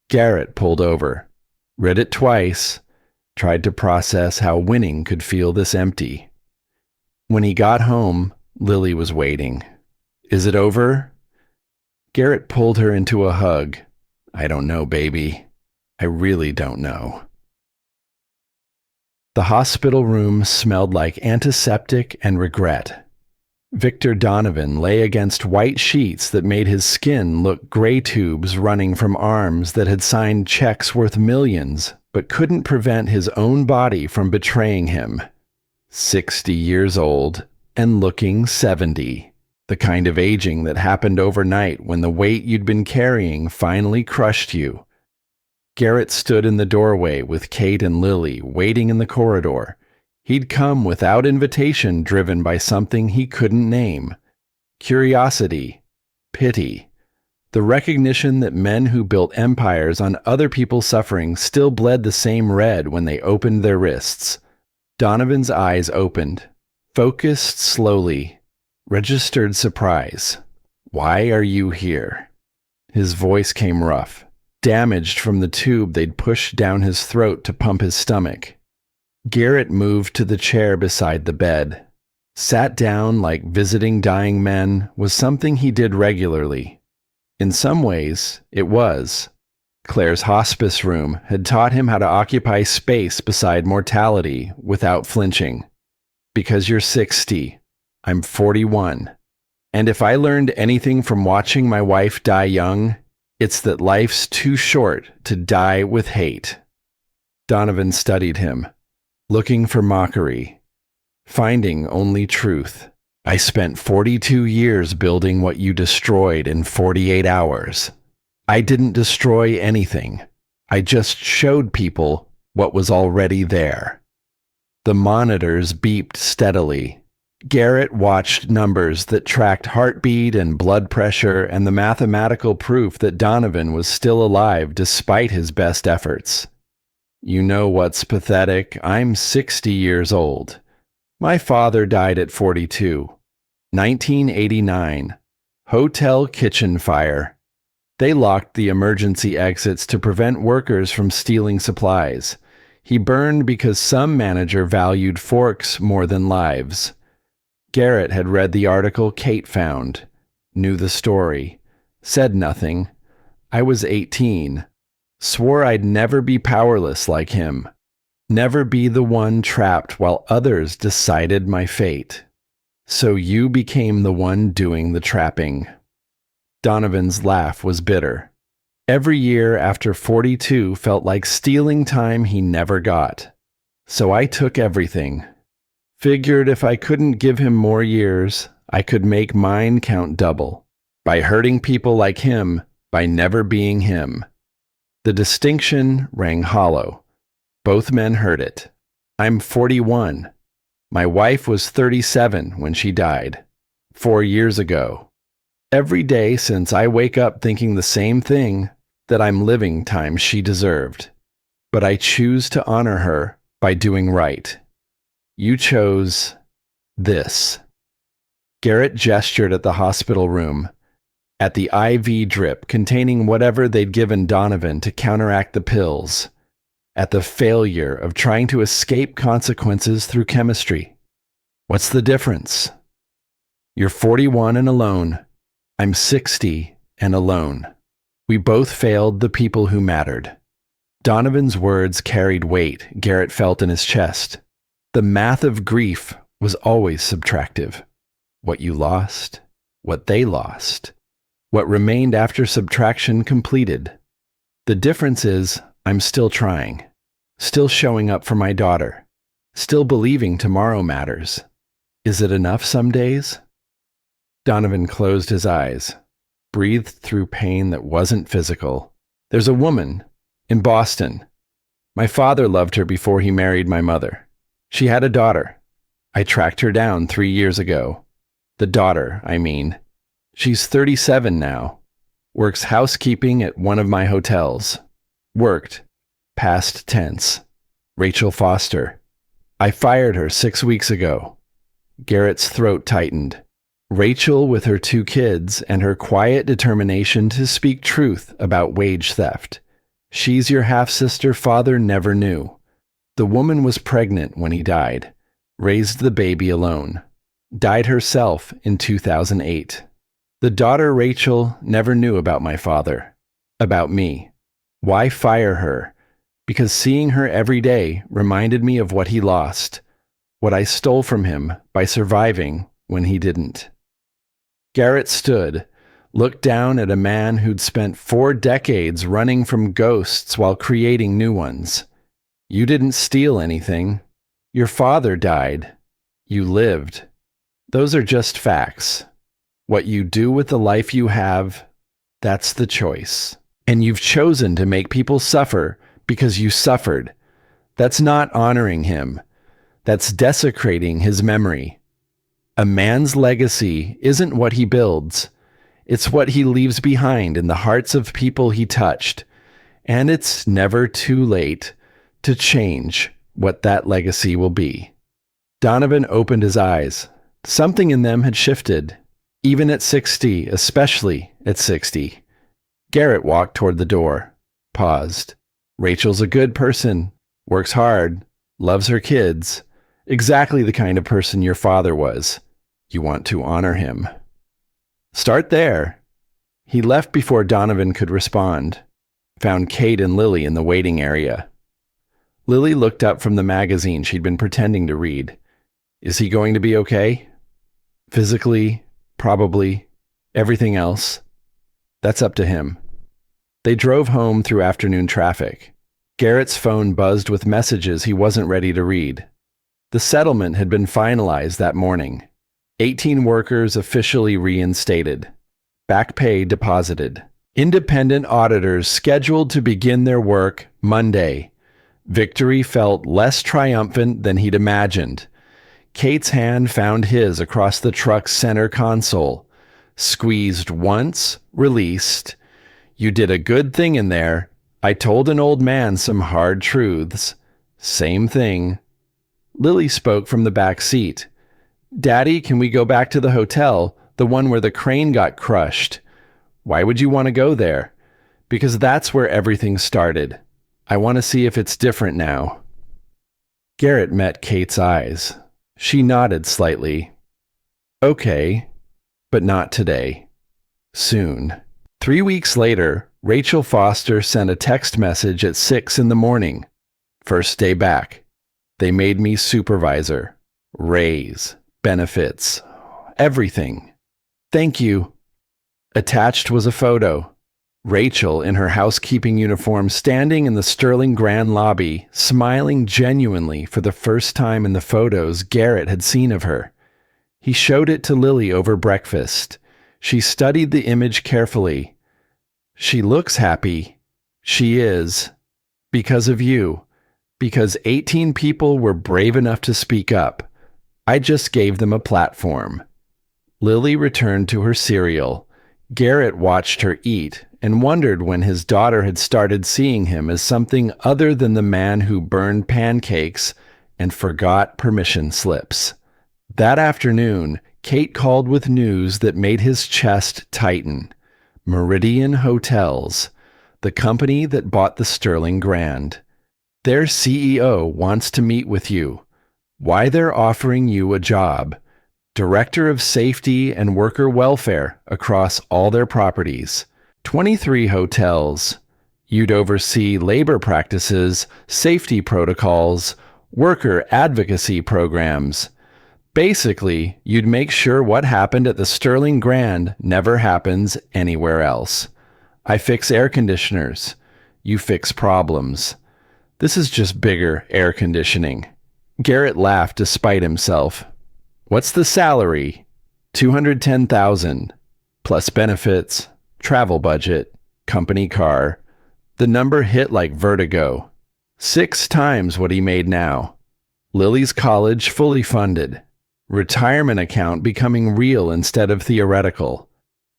A: Garrett pulled over. Read it twice. Tried to process how winning could feel this empty. When he got home, Lily was waiting. Is it over? Garrett pulled her into a hug. I don't know, baby. I really don't know. The hospital room smelled like antiseptic and regret. Victor Donovan lay against white sheets that made his skin look gray tubes running from arms that had signed checks worth millions, but couldn't prevent his own body from betraying him. 60 years old and looking 70. The kind of aging that happened overnight when the weight you'd been carrying finally crushed you. Garrett stood in the doorway with Kate and Lily waiting in the corridor. He'd come without invitation, driven by something he couldn't name. Curiosity, pity, the recognition that men who built empires on other people's suffering still bled the same red when they opened their wrists. Donovan's eyes opened, focused slowly, registered surprise. "Why are you here?" His voice came rough, damaged from the tube they'd pushed down his throat to pump his stomach. Garrett moved to the chair beside the bed. Sat down like visiting dying men was something he did regularly. In some ways, it was. Claire's hospice room had taught him how to occupy space beside mortality without flinching. "Because you're 60, I'm 41. And if I learned anything from watching my wife die young, it's that life's too short to die with hate." Donovan studied him, looking for mockery, finding only truth. "I spent 42 years building what you destroyed in 48 hours. I didn't destroy anything. I just showed people what was already there." The monitors beeped steadily. Garrett watched numbers that tracked heartbeat and blood pressure and the mathematical proof that Donovan was still alive despite his best efforts. "You know what's pathetic? I'm 60 years old. My father died at 42. 1989. Hotel kitchen fire. They locked the emergency exits to prevent workers from stealing supplies. He burned because some manager valued forks more than lives." Garrett had read the article Kate found, knew the story, said nothing. "I was 18. Swore I'd never be powerless like him. Never be the one trapped while others decided my fate. So you became the one doing the trapping." Donovan's laugh was bitter. Every year after 42 felt like stealing time he never got. "So I took everything. Figured if I couldn't give him more years, I could make mine count double. By hurting people like him, by never being him." The distinction rang hollow. Both men heard it. "I'm 41. My wife was 37 when she died. 4 years ago. Every day since I wake up thinking the same thing, that I'm living time she deserved. But I choose to honor her by doing right. You chose this." Garrett gestured at the hospital room, at the IV drip containing whatever they'd given Donovan to counteract the pills, at the failure of trying to escape consequences through chemistry. "What's the difference? You're 41 and alone. I'm 60 and alone. We both failed the people who mattered." Donovan's words carried weight Garrett felt in his chest. The math of grief was always subtractive. What you lost, what they lost, what remained after subtraction completed. The difference is I'm still trying, still showing up for my daughter, still believing tomorrow matters. Is it enough some days? Donovan closed his eyes, breathed through pain that wasn't physical. "There's a woman in Boston. My father loved her before he married my mother. She had a daughter. I tracked her down 3 years ago. The daughter, I mean. She's 37 now. Works housekeeping at one of my hotels. Worked. Past tense. Rachel Foster. I fired her 6 weeks ago." Garrett's throat tightened. Rachel with her 2 kids and her quiet determination to speak truth about wage theft. She's your half-sister father never knew. The woman was pregnant when he died, raised the baby alone, died herself in 2008. The daughter Rachel never knew about my father, about me. Why fire her? Because seeing her every day reminded me of what he lost, what I stole from him by surviving when he didn't. Garrett stood, looked down at a man who'd spent 4 decades running from ghosts while creating new ones. "You didn't steal anything. Your father died. You lived. Those are just facts. What you do with the life you have, that's the choice." And you've chosen to make people suffer because you suffered. That's not honoring him. That's desecrating his memory. A man's legacy isn't what he builds. It's what he leaves behind in the hearts of people he touched. And it's never too late to change what that legacy will be. Donovan opened his eyes. Something in them had shifted, even at 60, especially at 60. Garrett walked toward the door, paused. Rachel's a good person, works hard, loves her kids. Exactly the kind of person your father was. You want to honor him. Start there. He left before Donovan could respond. Found Kate and Lily in the waiting area. Lily looked up from the magazine she'd been pretending to read. Is he going to be okay? Physically, probably. Everything else? That's up to him. They drove home through afternoon traffic. Garrett's phone buzzed with messages he wasn't ready to read. The settlement had been finalized that morning. 18 workers officially reinstated. Back pay deposited. Independent auditors scheduled to begin their work Monday. Victory felt less triumphant than he'd imagined. Kate's hand found his across the truck's center console. Squeezed once, released. You did a good thing in there. I told an old man some hard truths. Same thing. Lily spoke from the back seat. Daddy, can we go back to the hotel, the one where the crane got crushed? Why would you want to go there? Because that's where everything started. I want to see if it's different now. Garrett met Kate's eyes. She nodded slightly. Okay, but not today. Soon. 3 weeks later, Rachel Foster sent a text message at 6 in the morning. First day back. They made me supervisor. Raise. Benefits. Everything. Thank you. Attached was a photo. Rachel in her housekeeping uniform standing in the Sterling Grand lobby, smiling genuinely for the first time in the photos Garrett had seen of her. He showed it to Lily over breakfast. She studied the image carefully. She looks happy. She is. Because of you. Because 18 people were brave enough to speak up. I just gave them a platform. Lily returned to her cereal. Garrett watched her eat and wondered when his daughter had started seeing him as something other than the man who burned pancakes and forgot permission slips. That afternoon, Kate called with news that made his chest tighten. Meridian Hotels, the company that bought the Sterling Grand. Their CEO wants to meet with you. Why they're offering you a job. Director of Safety and Worker Welfare across all their properties. 23 hotels. You'd oversee labor practices, safety protocols, worker advocacy programs. Basically, you'd make sure what happened at the Sterling Grand never happens anywhere else. I fix air conditioners. You fix problems. This is just bigger air conditioning. Garrett laughed despite himself. What's the salary? $210,000 plus benefits, travel budget, company car. The number hit like vertigo. 6 times what he made now. Lily's college fully funded. Retirement account becoming real instead of theoretical.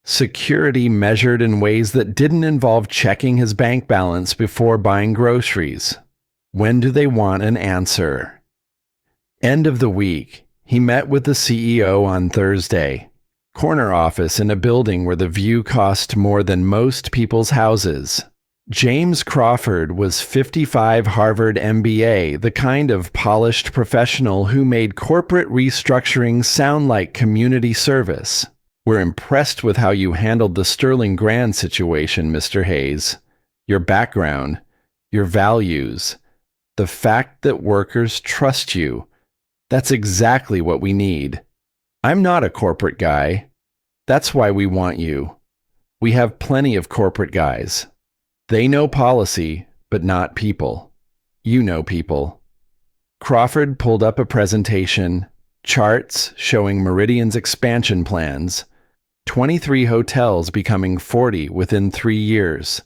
A: Security measured in ways that didn't involve checking his bank balance before buying groceries. When do they want an answer? End of the week. He met with the CEO on Thursday. Corner office in a building where the view cost more than most people's houses. James Crawford was 55 Harvard MBA, the kind of polished professional who made corporate restructuring sound like community service. We're impressed with how you handled the Sterling Grand situation, Mr. Hayes. Your background, your values, the fact that workers trust you. That's exactly what we need. I'm not a corporate guy. That's why we want you. We have plenty of corporate guys. They know policy, but not people. You know people. Crawford pulled up a presentation, charts showing Meridian's expansion plans, 23 hotels becoming 40 within 3 years,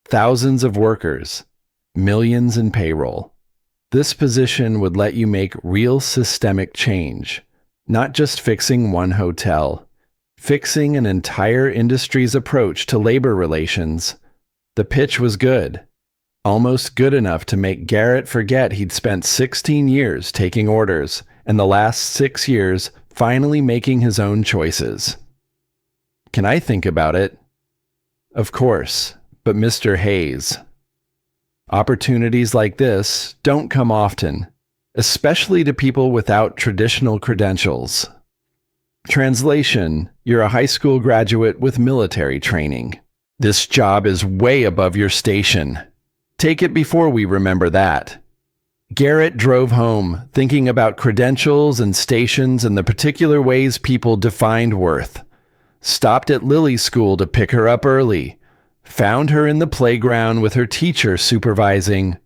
A: Thousands of workers, millions in payroll. This position would let you make real systemic change, not just fixing one hotel, fixing an entire industry's approach to labor relations. The pitch was good, almost good enough to make Garrett forget he'd spent 16 years taking orders and the last 6 years finally making his own choices. Can I think about it? Of course, but Mr. Hayes. Opportunities like this don't come often, especially to people without traditional credentials. Translation: you're a high school graduate with military training. This job is way above your station. Take it before we remember that. Garrett drove home, thinking about credentials and stations and the particular ways people defined worth. Stopped at Lily's school to pick her up early. Found her in the playground with her teacher supervising.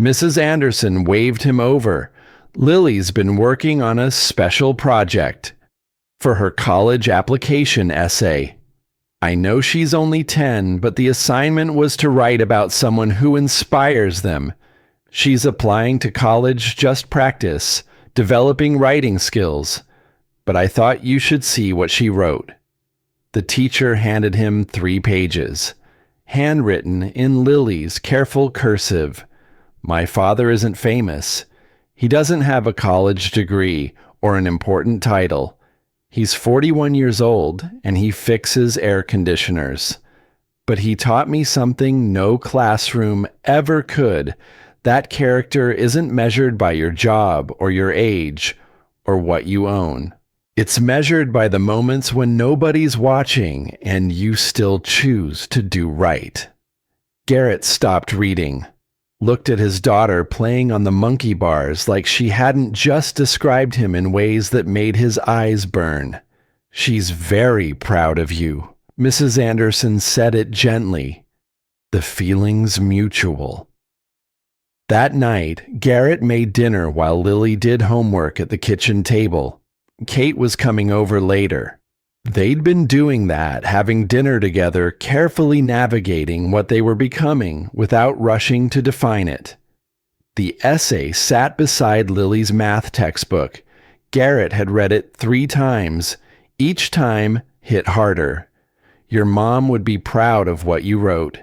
A: Mrs. Anderson waved him over. Lily's been working on a special project for her college application essay. I know she's only 10, but the assignment was to write about someone who inspires them. She's applying to college just practice, developing writing skills. But I thought you should see what she wrote. The teacher handed him 3 pages. Handwritten in Lily's careful cursive. My father isn't famous. He doesn't have a college degree or an important title. He's 41 years old and he fixes air conditioners. But he taught me something no classroom ever could. That character isn't measured by your job or your age or what you own. It's measured by the moments when nobody's watching and you still choose to do right. Garrett stopped reading, looked at his daughter playing on the monkey bars like she hadn't just described him in ways that made his eyes burn. She's very proud of you. Mrs. Anderson said it gently. The feeling's mutual. That night, Garrett made dinner while Lily did homework at the kitchen table. Kate was coming over later. They'd been doing that, having dinner together, carefully navigating what they were becoming without rushing to define it. The essay sat beside Lily's math textbook. Garrett had read it 3 times. Each time hit harder. Your mom would be proud of what you wrote.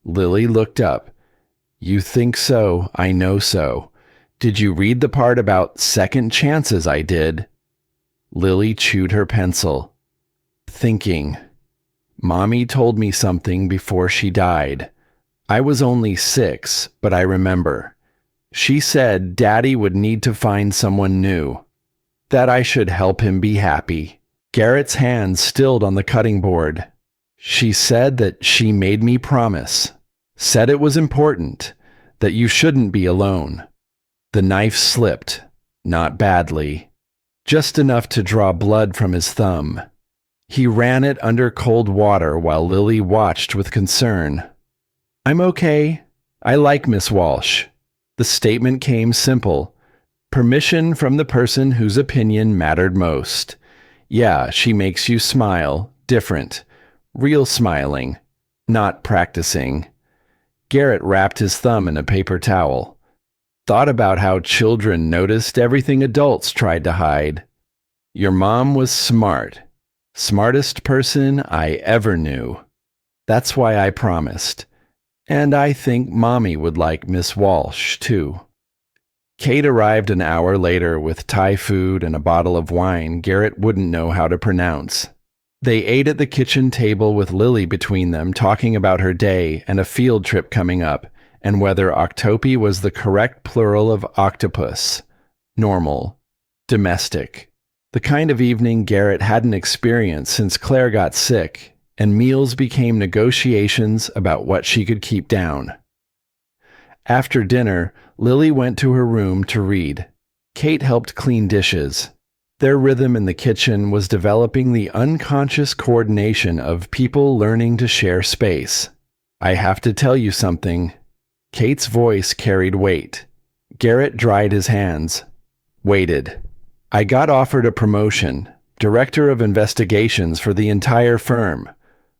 A: Lily looked up. You think so, I know so. Did you read the part about second chances I did? Lily chewed her pencil. Thinking. Mommy told me something before she died. I was only 6, but I remember. She said Daddy would need to find someone new. That I should help him be happy. Garrett's hands stilled on the cutting board. She said that she made me promise. Said it was important. That you shouldn't be alone. The knife slipped. Not badly. Just enough to draw blood from his thumb. He ran it under cold water while Lily watched with concern. I'm okay. I like Miss Walsh. The statement came simple. Permission from the person whose opinion mattered most. Yeah, she makes you smile. Different. Real smiling. Not practicing. Garrett wrapped his thumb in a paper towel. Thought about how children noticed everything adults tried to hide. Your mom was smart. Smartest person I ever knew. That's why I promised. And I think Mommy would like Miss Walsh, too. Kate arrived an hour later with Thai food and a bottle of wine Garrett wouldn't know how to pronounce. They ate at the kitchen table with Lily between them, talking about her day and a field trip coming up, and whether octopi was the correct plural of octopus. Normal. Domestic. The kind of evening Garrett hadn't experienced since Claire got sick, and meals became negotiations about what she could keep down. After dinner, Lily went to her room to read. Kate helped clean dishes. Their rhythm in the kitchen was developing the unconscious coordination of people learning to share space. I have to tell you something. Kate's voice carried weight. Garrett dried his hands. Waited. I got offered a promotion, director of investigations for the entire firm.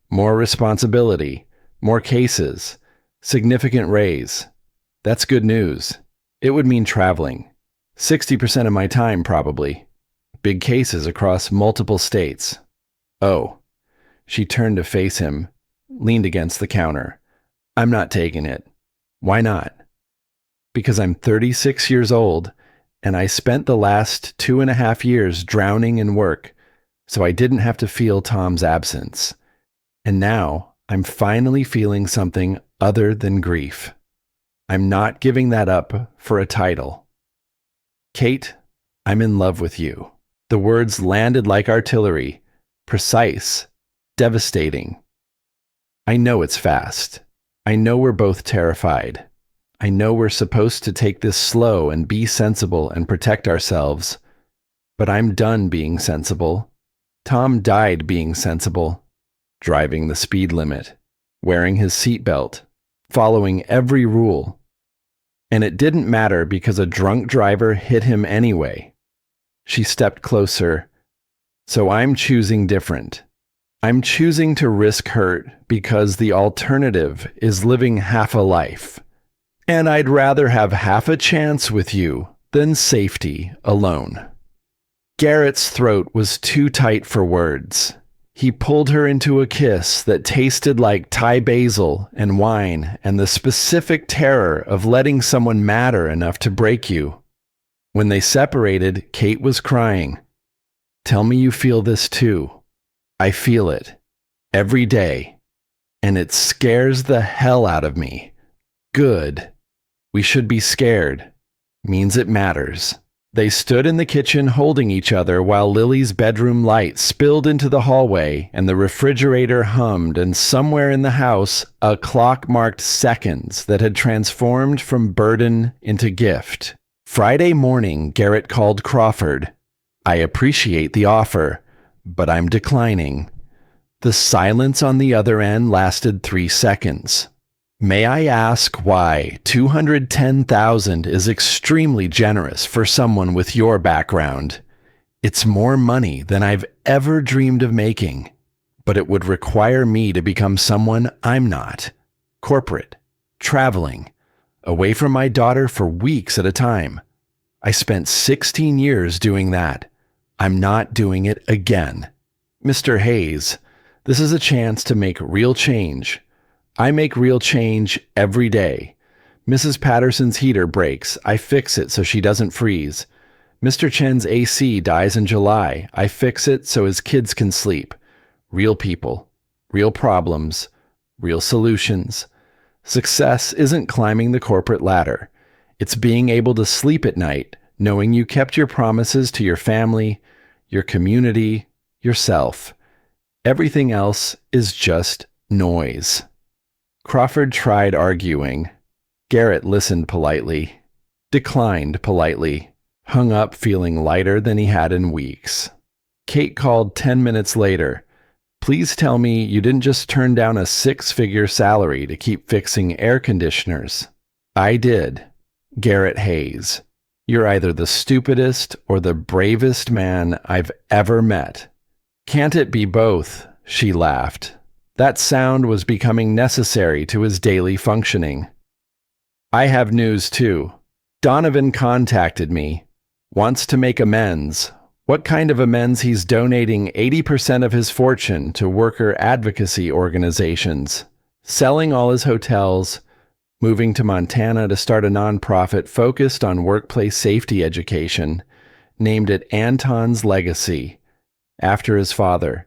A: More responsibility, more cases. Significant raise. That's good news. It would mean traveling. 60% of my time, probably. Big cases across multiple states. Oh. She turned to face him, leaned against the counter. I'm not taking it. Why not? Because I'm 36 years old, and I spent the last 2.5 years drowning in work, so I didn't have to feel Tom's absence. And now I'm finally feeling something other than grief. I'm not giving that up for a title. Kate, I'm in love with you. The words landed like artillery, precise, devastating. I know it's fast. I know we're both terrified. I know we're supposed to take this slow and be sensible and protect ourselves. But I'm done being sensible. Tom died being sensible. Driving the speed limit. Wearing his seatbelt. Following every rule. And it didn't matter because a drunk driver hit him anyway. She stepped closer. So I'm choosing different. I'm choosing to risk hurt because the alternative is living half a life. And I'd rather have half a chance with you than safety alone. Garrett's throat was too tight for words. He pulled her into a kiss that tasted like Thai basil and wine and the specific terror of letting someone matter enough to break you. When they separated, Kate was crying. Tell me you feel this too. I feel it. Every day. And it scares the hell out of me. Good. We should be scared. Means it matters. They stood in the kitchen holding each other while Lily's bedroom light spilled into the hallway and the refrigerator hummed, and somewhere in the house, a clock marked seconds that had transformed from burden into gift. Friday morning, Garrett called Crawford. I appreciate the offer, but I'm declining. The silence on the other end lasted 3 seconds. May I ask why $210,000 is extremely generous for someone with your background? It's more money than I've ever dreamed of making, but it would require me to become someone I'm not. Corporate, traveling, away from my daughter for weeks at a time. I spent 16 years doing that. I'm not doing it again. Mr. Hayes, this is a chance to make real change. I make real change every day. Mrs. Patterson's heater breaks. I fix it so she doesn't freeze. Mr. Chen's AC dies in July. I fix it so his kids can sleep. Real people, real problems, real solutions. Success isn't climbing the corporate ladder. It's being able to sleep at night, knowing you kept your promises to your family, your community, yourself. Everything else is just noise. Crawford tried arguing. Garrett listened politely, declined politely, hung up feeling lighter than he had in weeks. Kate called 10 minutes later. Please tell me you didn't just turn down a 6-figure salary to keep fixing air conditioners. I did. Garrett Hayes. You're either the stupidest or the bravest man I've ever met. Can't it be both? She laughed. That sound was becoming necessary to his daily functioning. I have news too. Donovan contacted me. Wants to make amends. What kind of amends? He's donating 80% of his fortune to worker advocacy organizations, selling all his hotels, moving to Montana to start a nonprofit focused on workplace safety education, named it Anton's Legacy, after his father.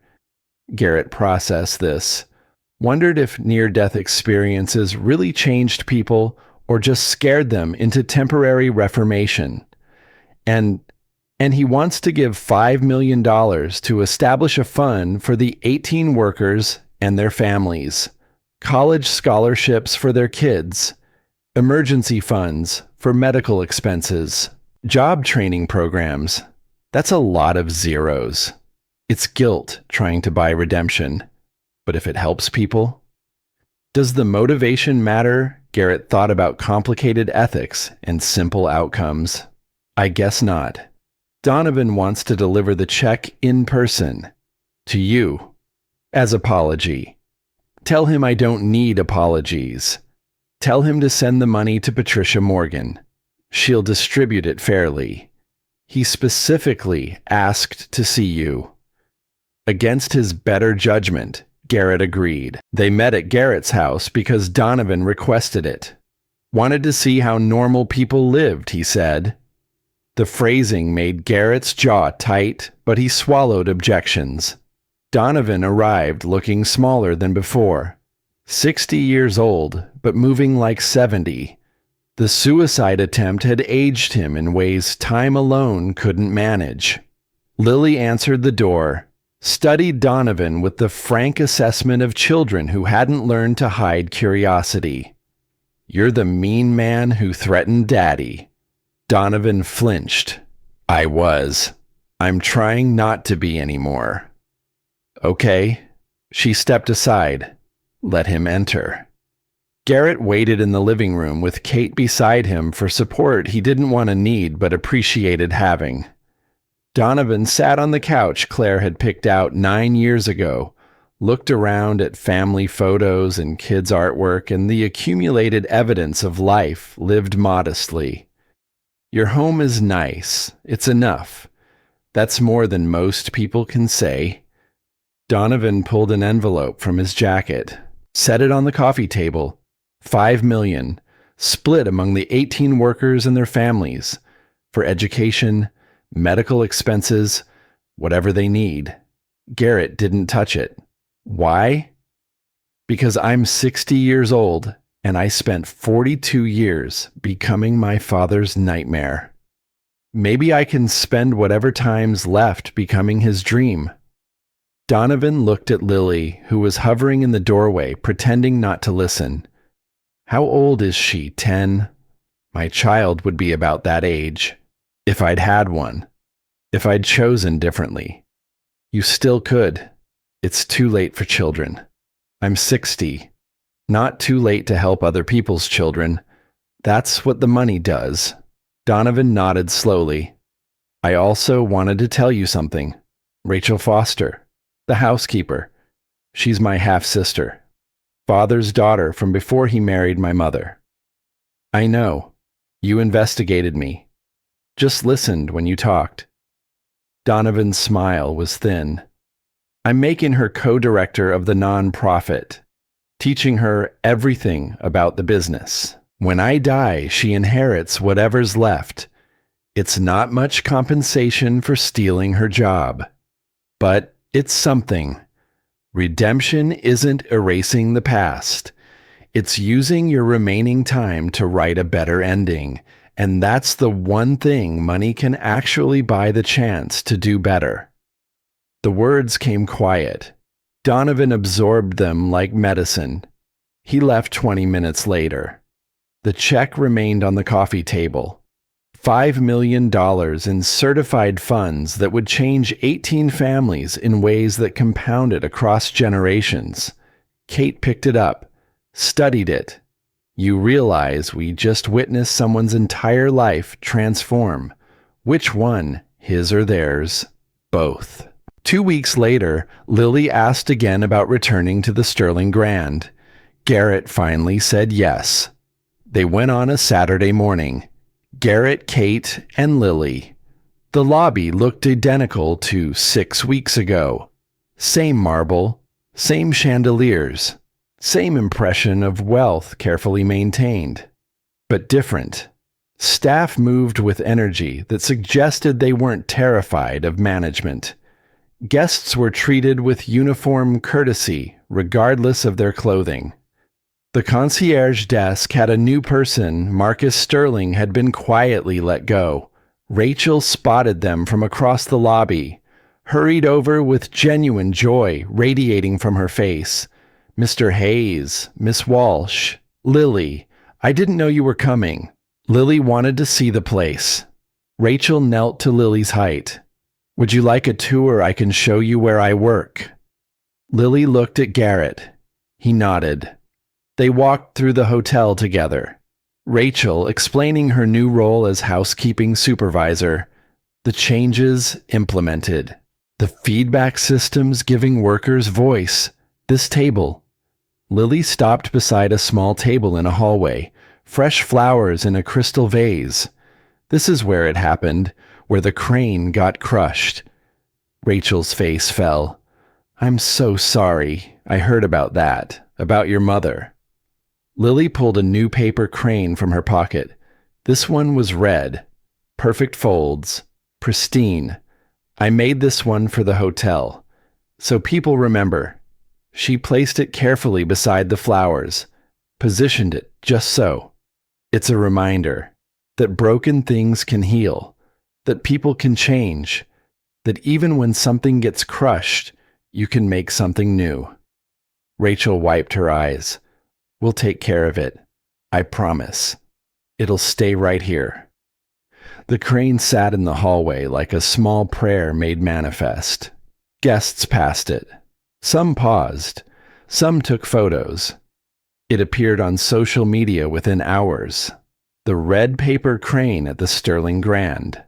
A: Garrett processed this, wondered if near-death experiences really changed people or just scared them into temporary reformation. And he wants to give $5 million to establish a fund for the 18 workers and their families, college scholarships for their kids, emergency funds for medical expenses, job training programs. That's a lot of zeros. It's guilt trying to buy redemption. But if it helps people? Does the motivation matter? Garrett thought about complicated ethics and simple outcomes. I guess not. Donovan wants to deliver the check in person. To you. As apology. Tell him I don't need apologies. Tell him to send the money to Patricia Morgan. She'll distribute it fairly. He specifically asked to see you." Against his better judgment, Garrett agreed. They met at Garrett's house because Donovan requested it. "Wanted to see how normal people lived," he said. The phrasing made Garrett's jaw tight, but he swallowed objections. Donovan arrived looking smaller than before. 60 years old, but moving like 70. The suicide attempt had aged him in ways time alone couldn't manage. Lily answered the door, studied Donovan with the frank assessment of children who hadn't learned to hide curiosity. "You're the mean man who threatened Daddy." Donovan flinched. "I was. I'm trying not to be anymore." "Okay." She stepped aside. Let him enter. Garrett waited in the living room with Kate beside him for support he didn't want to need but appreciated having. Donovan sat on the couch Claire had picked out 9 years ago, looked around at family photos and kids' artwork and the accumulated evidence of life lived modestly. "Your home is nice. It's enough. That's more than most people can say." Donovan pulled an envelope from his jacket, set it on the coffee table. $5 million, split among the 18 workers and their families, for education, medical expenses, whatever they need. Garrett didn't touch it. Why? Because I'm 60 years old, and I spent 42 years becoming my father's nightmare. Maybe I can spend whatever time's left becoming his dream. Donovan looked at Lily, who was hovering in the doorway, pretending not to listen. "How old is she, 10? My child would be about that age. If I'd had one. If I'd chosen differently. You still could. It's too late for children. I'm 60. Not too late to help other people's children. That's what the money does." Donovan nodded slowly. "I also wanted to tell you something. Rachel Foster, the housekeeper. She's my half-sister. Father's daughter from before he married my mother. I know. You investigated me. Just listened when you talked." Donovan's smile was thin. "I'm making her co-director of the non-profit, teaching her everything about the business. When I die, she inherits whatever's left. It's not much compensation for stealing her job. But it's something. Redemption isn't erasing the past. It's using your remaining time to write a better ending, and that's the one thing money can actually buy the chance to do better." The words came quiet. Donovan absorbed them like medicine. He left 20 minutes later. The check remained on the coffee table. $5 million in certified funds that would change 18 families in ways that compounded across generations. Kate picked it up, studied it. You realize we just witnessed someone's entire life transform. Which one, his or theirs? Both. 2 weeks later, Lily asked again about returning to the Sterling Grand. Garrett finally said yes. They went on a Saturday morning. Garrett, Kate, and Lily. The lobby looked identical to 6 weeks ago. Same marble, same chandeliers, same impression of wealth carefully maintained. But different. Staff moved with energy that suggested they weren't terrified of management. Guests were treated with uniform courtesy, regardless of their clothing. The concierge desk had a new person. Marcus Sterling had been quietly let go. Rachel spotted them from across the lobby, hurried over with genuine joy radiating from her face. "Mr. Hayes, Miss Walsh, Lily, I didn't know you were coming." Lily wanted to see the place. Rachel knelt to Lily's height. "Would you like a tour? I can show you where I work." Lily looked at Garrett. He nodded. They walked through the hotel together. Rachel explaining her new role as housekeeping supervisor, the changes implemented, the feedback systems giving workers voice, this table. Lily stopped beside a small table in a hallway, fresh flowers in a crystal vase. This is where it happened, where the crane got crushed. Rachel's face fell. I'm so sorry. I heard about that, about your mother. Lily pulled a new paper crane from her pocket. This one was red. Perfect folds. Pristine. I made this one for the hotel. So people remember. She placed it carefully beside the flowers, positioned it just so. It's a reminder that broken things can heal, that people can change, that even when something gets crushed, you can make something new. Rachel wiped her eyes. We'll take care of it. I promise. It'll stay right here. The crane sat in the hallway like a small prayer made manifest. Guests passed it. Some paused. Some took photos. It appeared on social media within hours. The red paper crane at the Sterling Grand.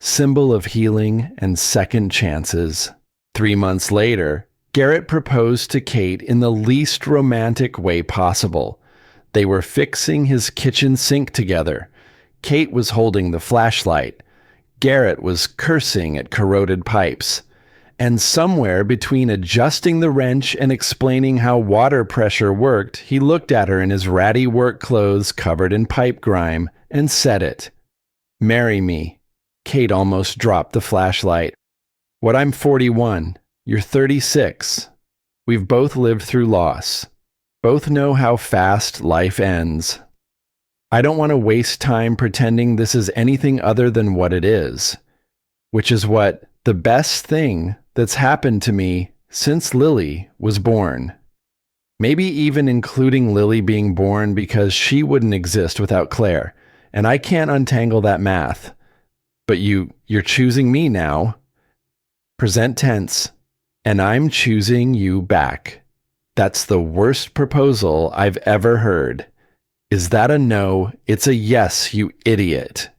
A: Symbol of healing and second chances. 3 months later, Garrett proposed to Kate in the least romantic way possible. They were fixing his kitchen sink together. Kate was holding the flashlight. Garrett was cursing at corroded pipes. And somewhere between adjusting the wrench and explaining how water pressure worked, he looked at her in his ratty work clothes covered in pipe grime and said it. Marry me. Kate almost dropped the flashlight. What, I'm 41. You're 36. We've both lived through loss. Both know how fast life ends. I don't want to waste time pretending this is anything other than what it is, which is what the best thing that's happened to me since Lily was born. Maybe even including Lily being born because she wouldn't exist without Claire, and I can't untangle that math. But you're choosing me now. Present tense, and I'm choosing you back. That's the worst proposal I've ever heard. Is that a no? It's a yes, you idiot.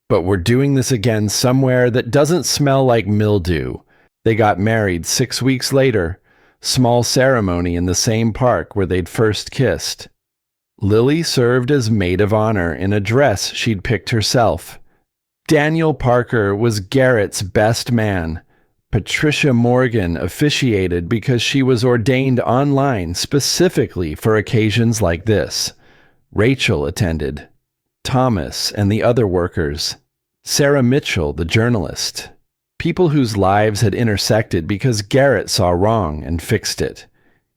A: But we're doing this again somewhere that doesn't smell like mildew. They got married 6 weeks later. Small ceremony in the same park where they'd first kissed. Lily served as maid of honor in a dress she'd picked herself. Daniel Parker was Garrett's best man. Patricia Morgan officiated because she was ordained online specifically for occasions like this. Rachel attended. Thomas and the other workers. Sarah Mitchell, the journalist. People whose lives had intersected because Garrett saw wrong and fixed it.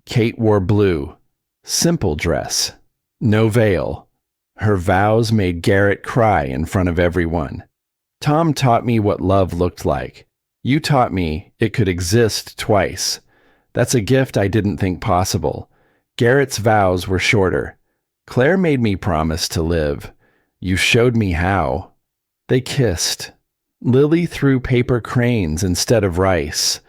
A: Kate wore blue. Simple dress. No veil. Her vows made Garrett cry in front of everyone. Tom taught me what love looked like. You taught me it could exist twice. That's a gift I didn't think possible. Garrett's vows were shorter. Claire made me promise to live. You showed me how. They kissed. Lily threw paper cranes instead of rice.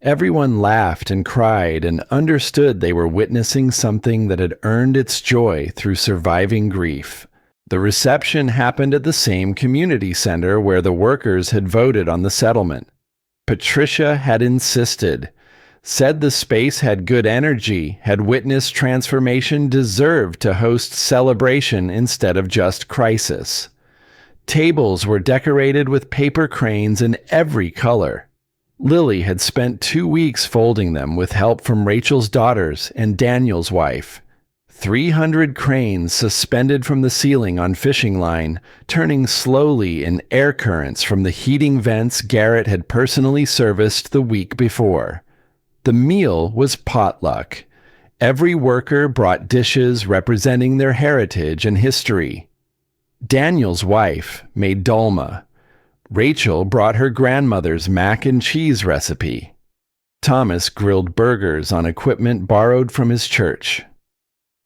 A: Everyone laughed and cried and understood they were witnessing something that had earned its joy through surviving grief. The reception happened at the same community center where the workers had voted on the settlement. Patricia had insisted, said the space had good energy, had witnessed transformation, deserved to host celebration instead of just crisis. Tables were decorated with paper cranes in every color. Lily had spent 2 weeks folding them with help from Rachel's daughters and Daniel's wife. 300 cranes suspended from the ceiling on fishing line, turning slowly in air currents from the heating vents Garrett had personally serviced the week before. The meal was potluck. Every worker brought dishes representing their heritage and history. Daniel's wife made dolma. Rachel brought her grandmother's mac and cheese recipe. Thomas grilled burgers on equipment borrowed from his church.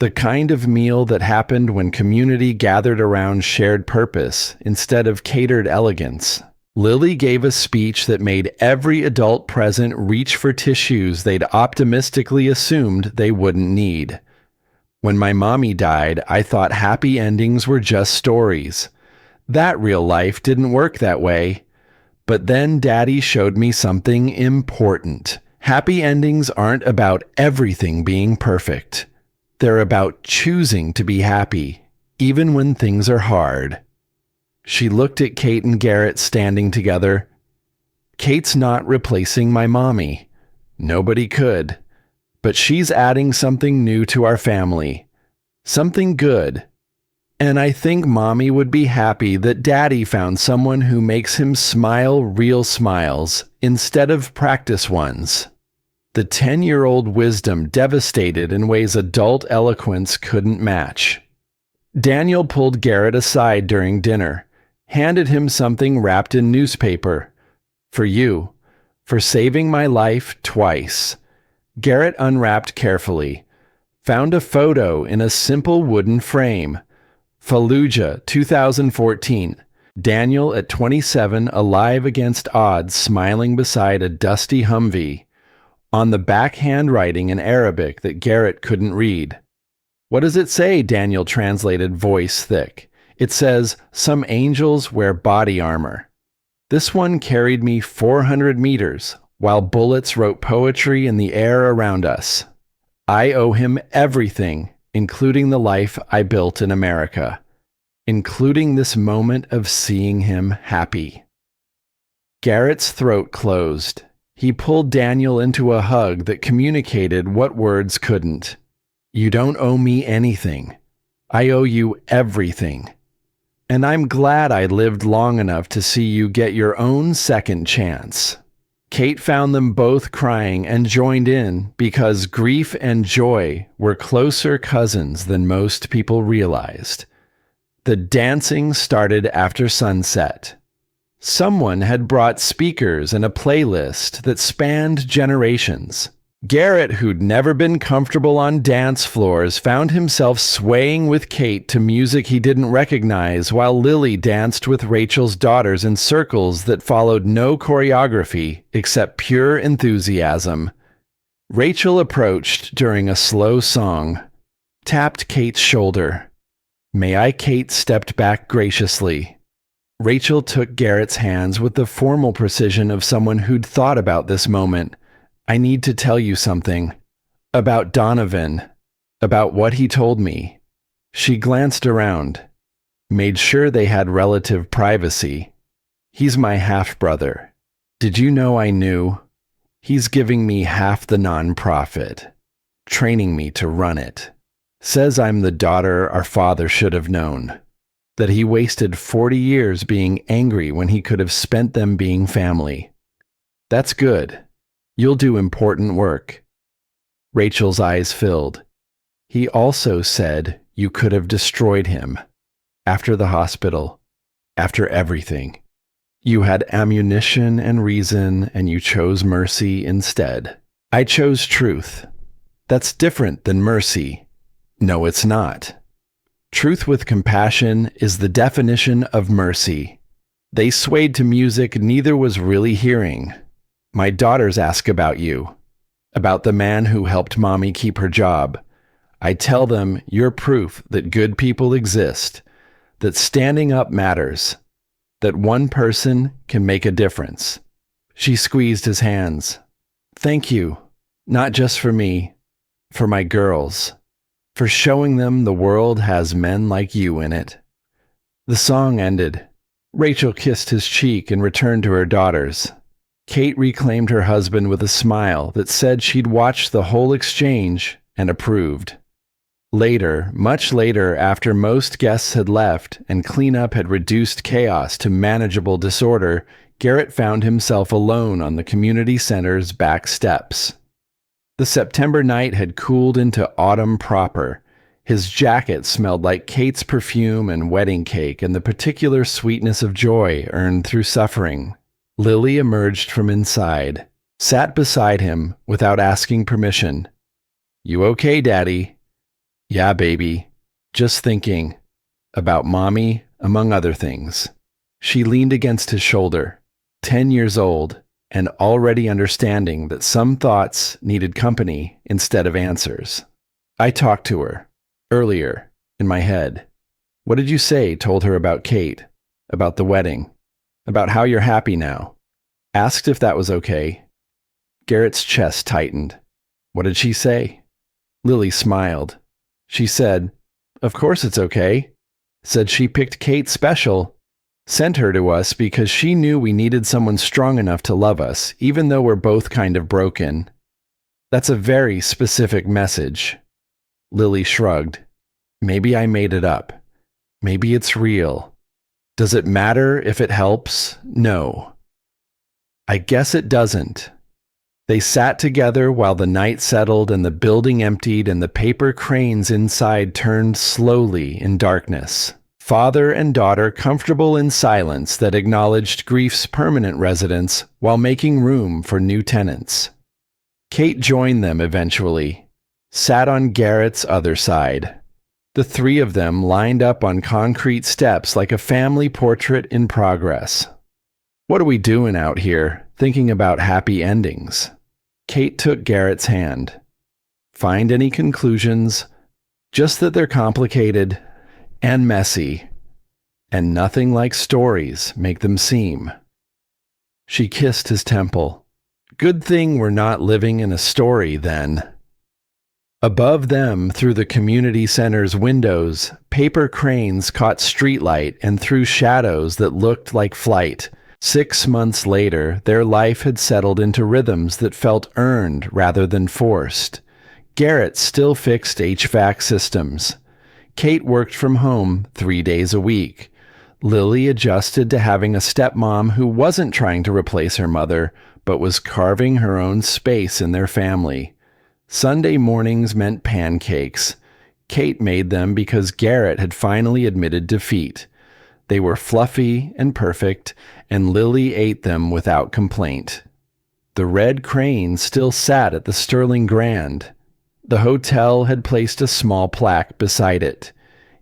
A: The kind of meal that happened when community gathered around shared purpose instead of catered elegance. Lily gave a speech that made every adult present reach for tissues they'd optimistically assumed they wouldn't need. When my mommy died, I thought happy endings were just stories. That real life didn't work that way. But then Daddy showed me something important. Happy endings aren't about everything being perfect. They're about choosing to be happy, even when things are hard. She looked at Kate and Garrett standing together. Kate's not replacing my mommy. Nobody could. But she's adding something new to our family. Something good. And I think mommy would be happy that daddy found someone who makes him smile real smiles instead of practice ones. The 10-year-old wisdom devastated in ways adult eloquence couldn't match. Daniel pulled Garrett aside during dinner, handed him something wrapped in newspaper. For you, for saving my life twice. Garrett unwrapped carefully, found a photo in a simple wooden frame. Fallujah, 2014. Daniel at 27, alive against odds, smiling beside a dusty Humvee. On the back handwriting in Arabic that Garrett couldn't read. What does it say? Daniel translated, voice thick. It says, some angels wear body armor. This one carried me 400 meters, while bullets wrote poetry in the air around us. I owe him everything, including the life I built in America, including this moment of seeing him happy. Garrett's throat closed. He pulled Daniel into a hug that communicated what words couldn't. You don't owe me anything. I owe you everything. And I'm glad I lived long enough to see you get your own second chance. Kate found them both crying and joined in because grief and joy were closer cousins than most people realized. The dancing started after sunset. Someone had brought speakers and a playlist that spanned generations. Garrett, who'd never been comfortable on dance floors, found himself swaying with Kate to music he didn't recognize, while Lily danced with Rachel's daughters in circles that followed no choreography except pure enthusiasm. Rachel approached during a slow song, tapped Kate's shoulder. May I? Kate stepped back graciously. Rachel took Garrett's hands with the formal precision of someone who'd thought about this moment. I need to tell you something. About Donovan. About what he told me. She glanced around. Made sure they had relative privacy. He's my half-brother. Did you know I knew? He's giving me half the nonprofit. Training me to run it. Says I'm the daughter our father should have known. That he wasted 40 years being angry when he could have spent them being family. That's good. You'll do important work. Rachel's eyes filled. He also said you could have destroyed him. After the hospital. After everything. You had ammunition and reason, and you chose mercy instead. I chose truth. That's different than mercy. No, it's not. Truth with compassion is the definition of mercy. They swayed to music neither was really hearing. My daughters ask about you, about the man who helped mommy keep her job. I tell them you're proof that good people exist, that standing up matters, that one person can make a difference. She squeezed his hands. Thank you, not just for me, for my girls. For showing them the world has men like you in it. The song ended. Rachel kissed his cheek and returned to her daughters. Kate reclaimed her husband with a smile that said she'd watched the whole exchange and approved. Later, much later, after most guests had left and cleanup had reduced chaos to manageable disorder, Garrett found himself alone on the community center's back steps. The September night had cooled into autumn proper. His jacket smelled like Kate's perfume and wedding cake and the particular sweetness of joy earned through suffering. Lily emerged from inside, sat beside him without asking permission. You okay, Daddy? Yeah, baby. Just thinking. About Mommy, among other things. She leaned against his shoulder, 10 years old, and already understanding that some thoughts needed company instead of answers. I talked to her, earlier, in my head. What did you say? Told her about Kate, about the wedding, about how you're happy now. Asked if that was okay. Garrett's chest tightened. What did she say? Lily smiled. She said, "Of course it's okay." Said she picked Kate special. Sent her to us because she knew we needed someone strong enough to love us, even though we're both kind of broken. That's a very specific message. Lily shrugged. Maybe I made it up. Maybe it's real. Does it matter if it helps? No. I guess it doesn't. They sat together while the night settled and the building emptied and the paper cranes inside turned slowly in darkness. Father and daughter comfortable in silence that acknowledged grief's permanent residence while making room for new tenants. Kate joined them eventually, sat on Garrett's other side. The three of them lined up on concrete steps like a family portrait in progress. What are we doing out here, thinking about happy endings? Kate took Garrett's hand. Find any conclusions? Just that they're complicated and messy, and nothing like stories make them seem. She kissed his temple. Good thing we're not living in a story, then. Above them, through the community center's windows, paper cranes caught streetlight and threw shadows that looked like flight. 6 months later, their life had settled into rhythms that felt earned rather than forced. Garrett still fixed HVAC systems. Kate worked from home 3 days a week. Lily adjusted to having a stepmom who wasn't trying to replace her mother, but was carving her own space in their family. Sunday mornings meant pancakes. Kate made them because Garrett had finally admitted defeat. They were fluffy and perfect, and Lily ate them without complaint. The red crane still sat at the Sterling Grand. The hotel had placed a small plaque beside it,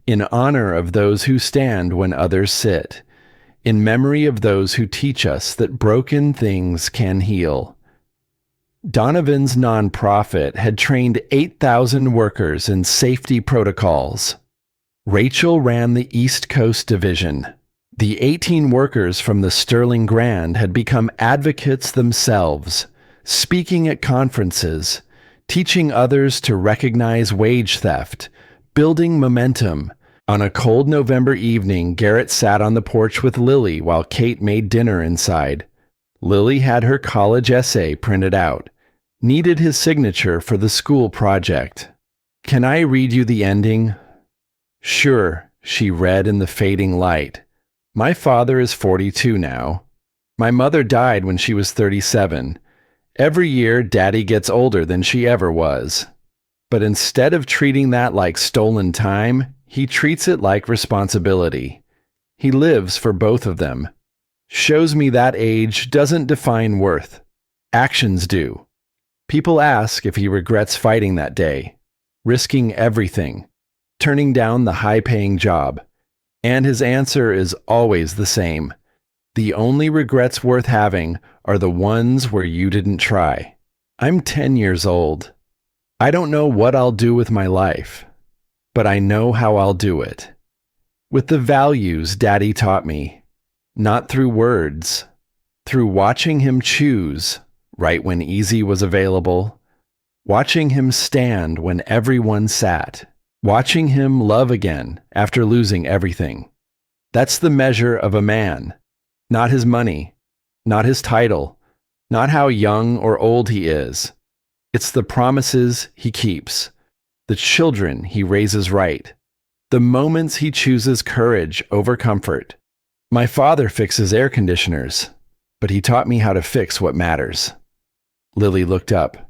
A: in honor of those who stand when others sit, in memory of those who teach us that broken things can heal. Donovan's nonprofit had trained 8,000 workers in safety protocols. Rachel ran the East Coast Division. The 18 workers from the Sterling Grand had become advocates themselves, speaking at conferences, teaching others to recognize wage theft, building momentum. On a cold November evening, Garrett sat on the porch with Lily while Kate made dinner inside. Lily had her college essay printed out. Needed his signature for the school project. "Can I read you the ending?" "Sure," she read in the fading light. "My father is 42 now. My mother died when she was 37. Every year, Daddy gets older than she ever was. But instead of treating that like stolen time, he treats it like responsibility. He lives for both of them. Shows me that age doesn't define worth. Actions do. People ask if he regrets fighting that day, risking everything, turning down the high-paying job. And his answer is always the same. The only regrets worth having are the ones where you didn't try. I'm 10 years old. I don't know what I'll do with my life, but I know how I'll do it. With the values Daddy taught me, not through words, through watching him choose right when easy was available, watching him stand when everyone sat, watching him love again after losing everything. That's the measure of a man, not his money, not his title, not how young or old he is. It's the promises he keeps, the children he raises right, the moments he chooses courage over comfort. My father fixes air conditioners, but he taught me how to fix what matters. Lily looked up.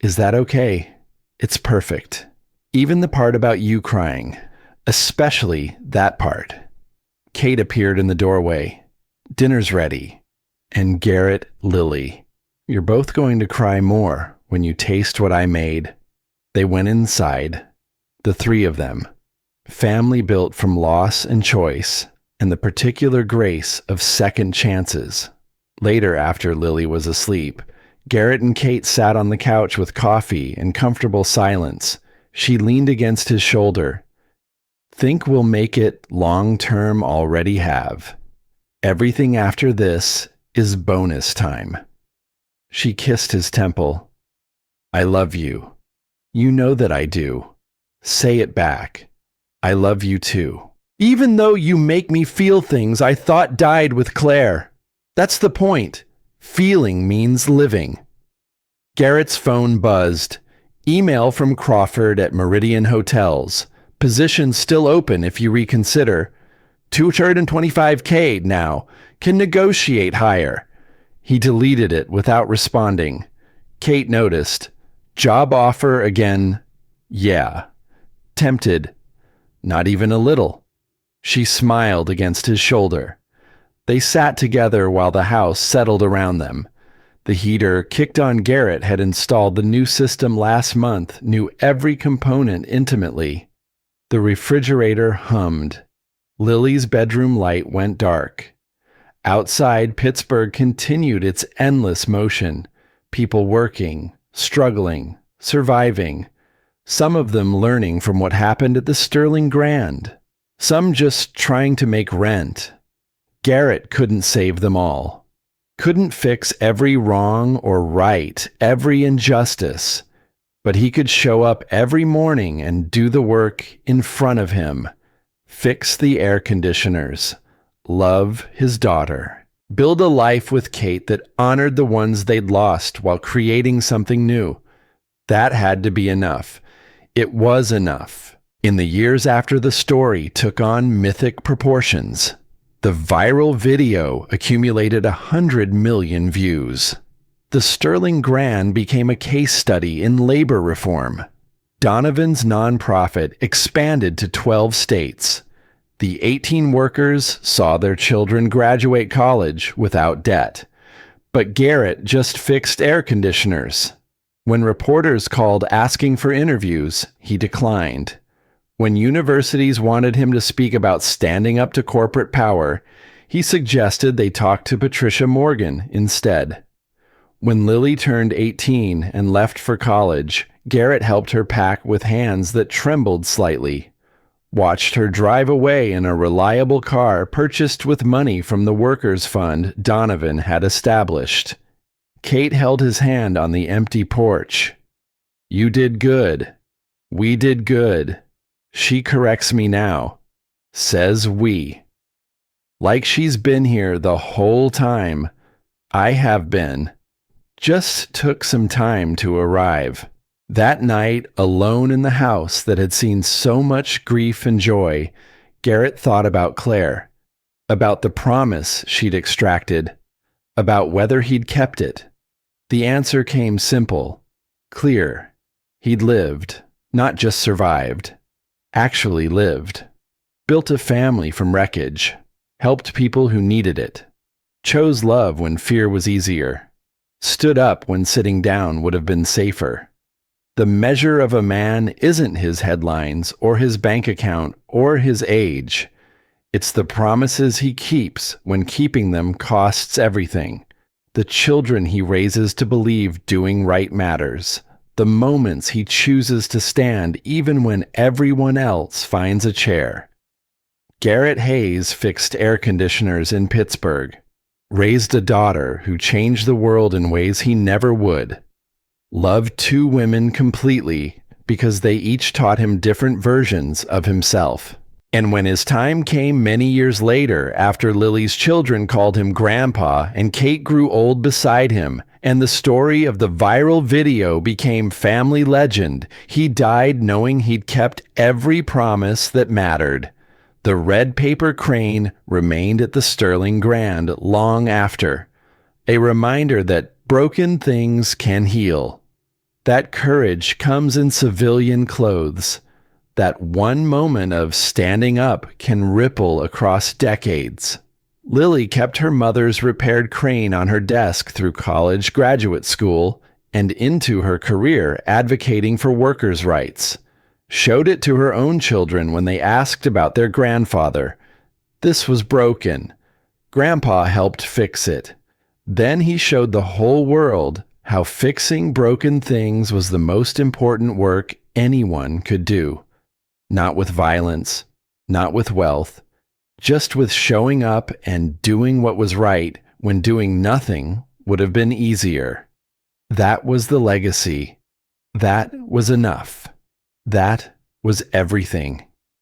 A: Is that okay? It's perfect. Even the part about you crying, especially that part. Kate appeared in the doorway. Dinner's ready. And Garrett, Lily, you're both going to cry more when you taste what I made. They went inside, the three of them, family built from loss and choice, and the particular grace of second chances. Later, after Lily was asleep, Garrett and Kate sat on the couch with coffee and comfortable silence. She leaned against his shoulder. Think we'll make it long-term already have. Everything after this is bonus time. She kissed his temple. I love you. You know that I do. Say it back. I love you too. Even though you make me feel things I thought died with Claire. That's the point. Feeling means living. Garrett's phone buzzed. Email from Crawford at Meridian Hotels. Position still open if you reconsider. $225K now. Can negotiate higher. He deleted it without responding. Kate noticed. Job offer again. Yeah. Tempted. Not even a little. She smiled against his shoulder. They sat together while the house settled around them. The heater kicked on Garrett had installed the new system last month, knew every component intimately. The refrigerator hummed. Lily's bedroom light went dark. Outside, Pittsburgh continued its endless motion. People working, struggling, surviving. Some of them learning from what happened at the Sterling Grand. Some just trying to make rent. Garrett couldn't save them all. Couldn't fix every wrong or right, every injustice. But he could show up every morning and do the work in front of him. Fix the air conditioners. Love his daughter. Build a life with Kate that honored the ones they'd lost while creating something new. That had to be enough. It was enough. In the years after the story took on mythic proportions, the viral video accumulated 100 million views. The Sterling Grand became a case study in labor reform. Donovan's nonprofit expanded to 12 states. The 18 workers saw their children graduate college without debt. But Garrett just fixed air conditioners. When reporters called asking for interviews, he declined. When universities wanted him to speak about standing up to corporate power, he suggested they talk to Patricia Morgan instead. When Lily turned 18 and left for college, Garrett helped her pack with hands that trembled slightly. Watched her drive away in a reliable car purchased with money from the workers' fund Donovan had established. Kate held his hand on the empty porch. You did good. We did good. She corrects me now. Says we. Like she's been here the whole time. I have been. Just took some time to arrive. That night, alone in the house that had seen so much grief and joy, Garrett thought about Claire, about the promise she'd extracted, about whether he'd kept it. The answer came simple, clear. He'd lived, not just survived, actually lived. Built a family from wreckage, helped people who needed it, chose love when fear was easier, stood up when sitting down would have been safer. The measure of a man isn't his headlines or his bank account or his age. It's the promises he keeps when keeping them costs everything. The children he raises to believe doing right matters. The moments he chooses to stand even when everyone else finds a chair. Garrett Hayes fixed air conditioners in Pittsburgh. Raised a daughter who changed the world in ways he never would. Loved two women completely because they each taught him different versions of himself. And when his time came many years later, after Lily's children called him Grandpa and Kate grew old beside him, and the story of the viral video became family legend, he died knowing he'd kept every promise that mattered. The red paper crane remained at the Sterling Grand long after. A reminder that broken things can heal. That courage comes in civilian clothes. That one moment of standing up can ripple across decades. Lily kept her mother's repaired crane on her desk through college, graduate school, and into her career advocating for workers' rights. Showed it to her own children when they asked about their grandfather. This was broken. Grandpa helped fix it. Then he showed the whole world how fixing broken things was the most important work anyone could do. Not with violence, not with wealth, just with showing up and doing what was right when doing nothing would have been easier. That was the legacy. That was enough. That was everything.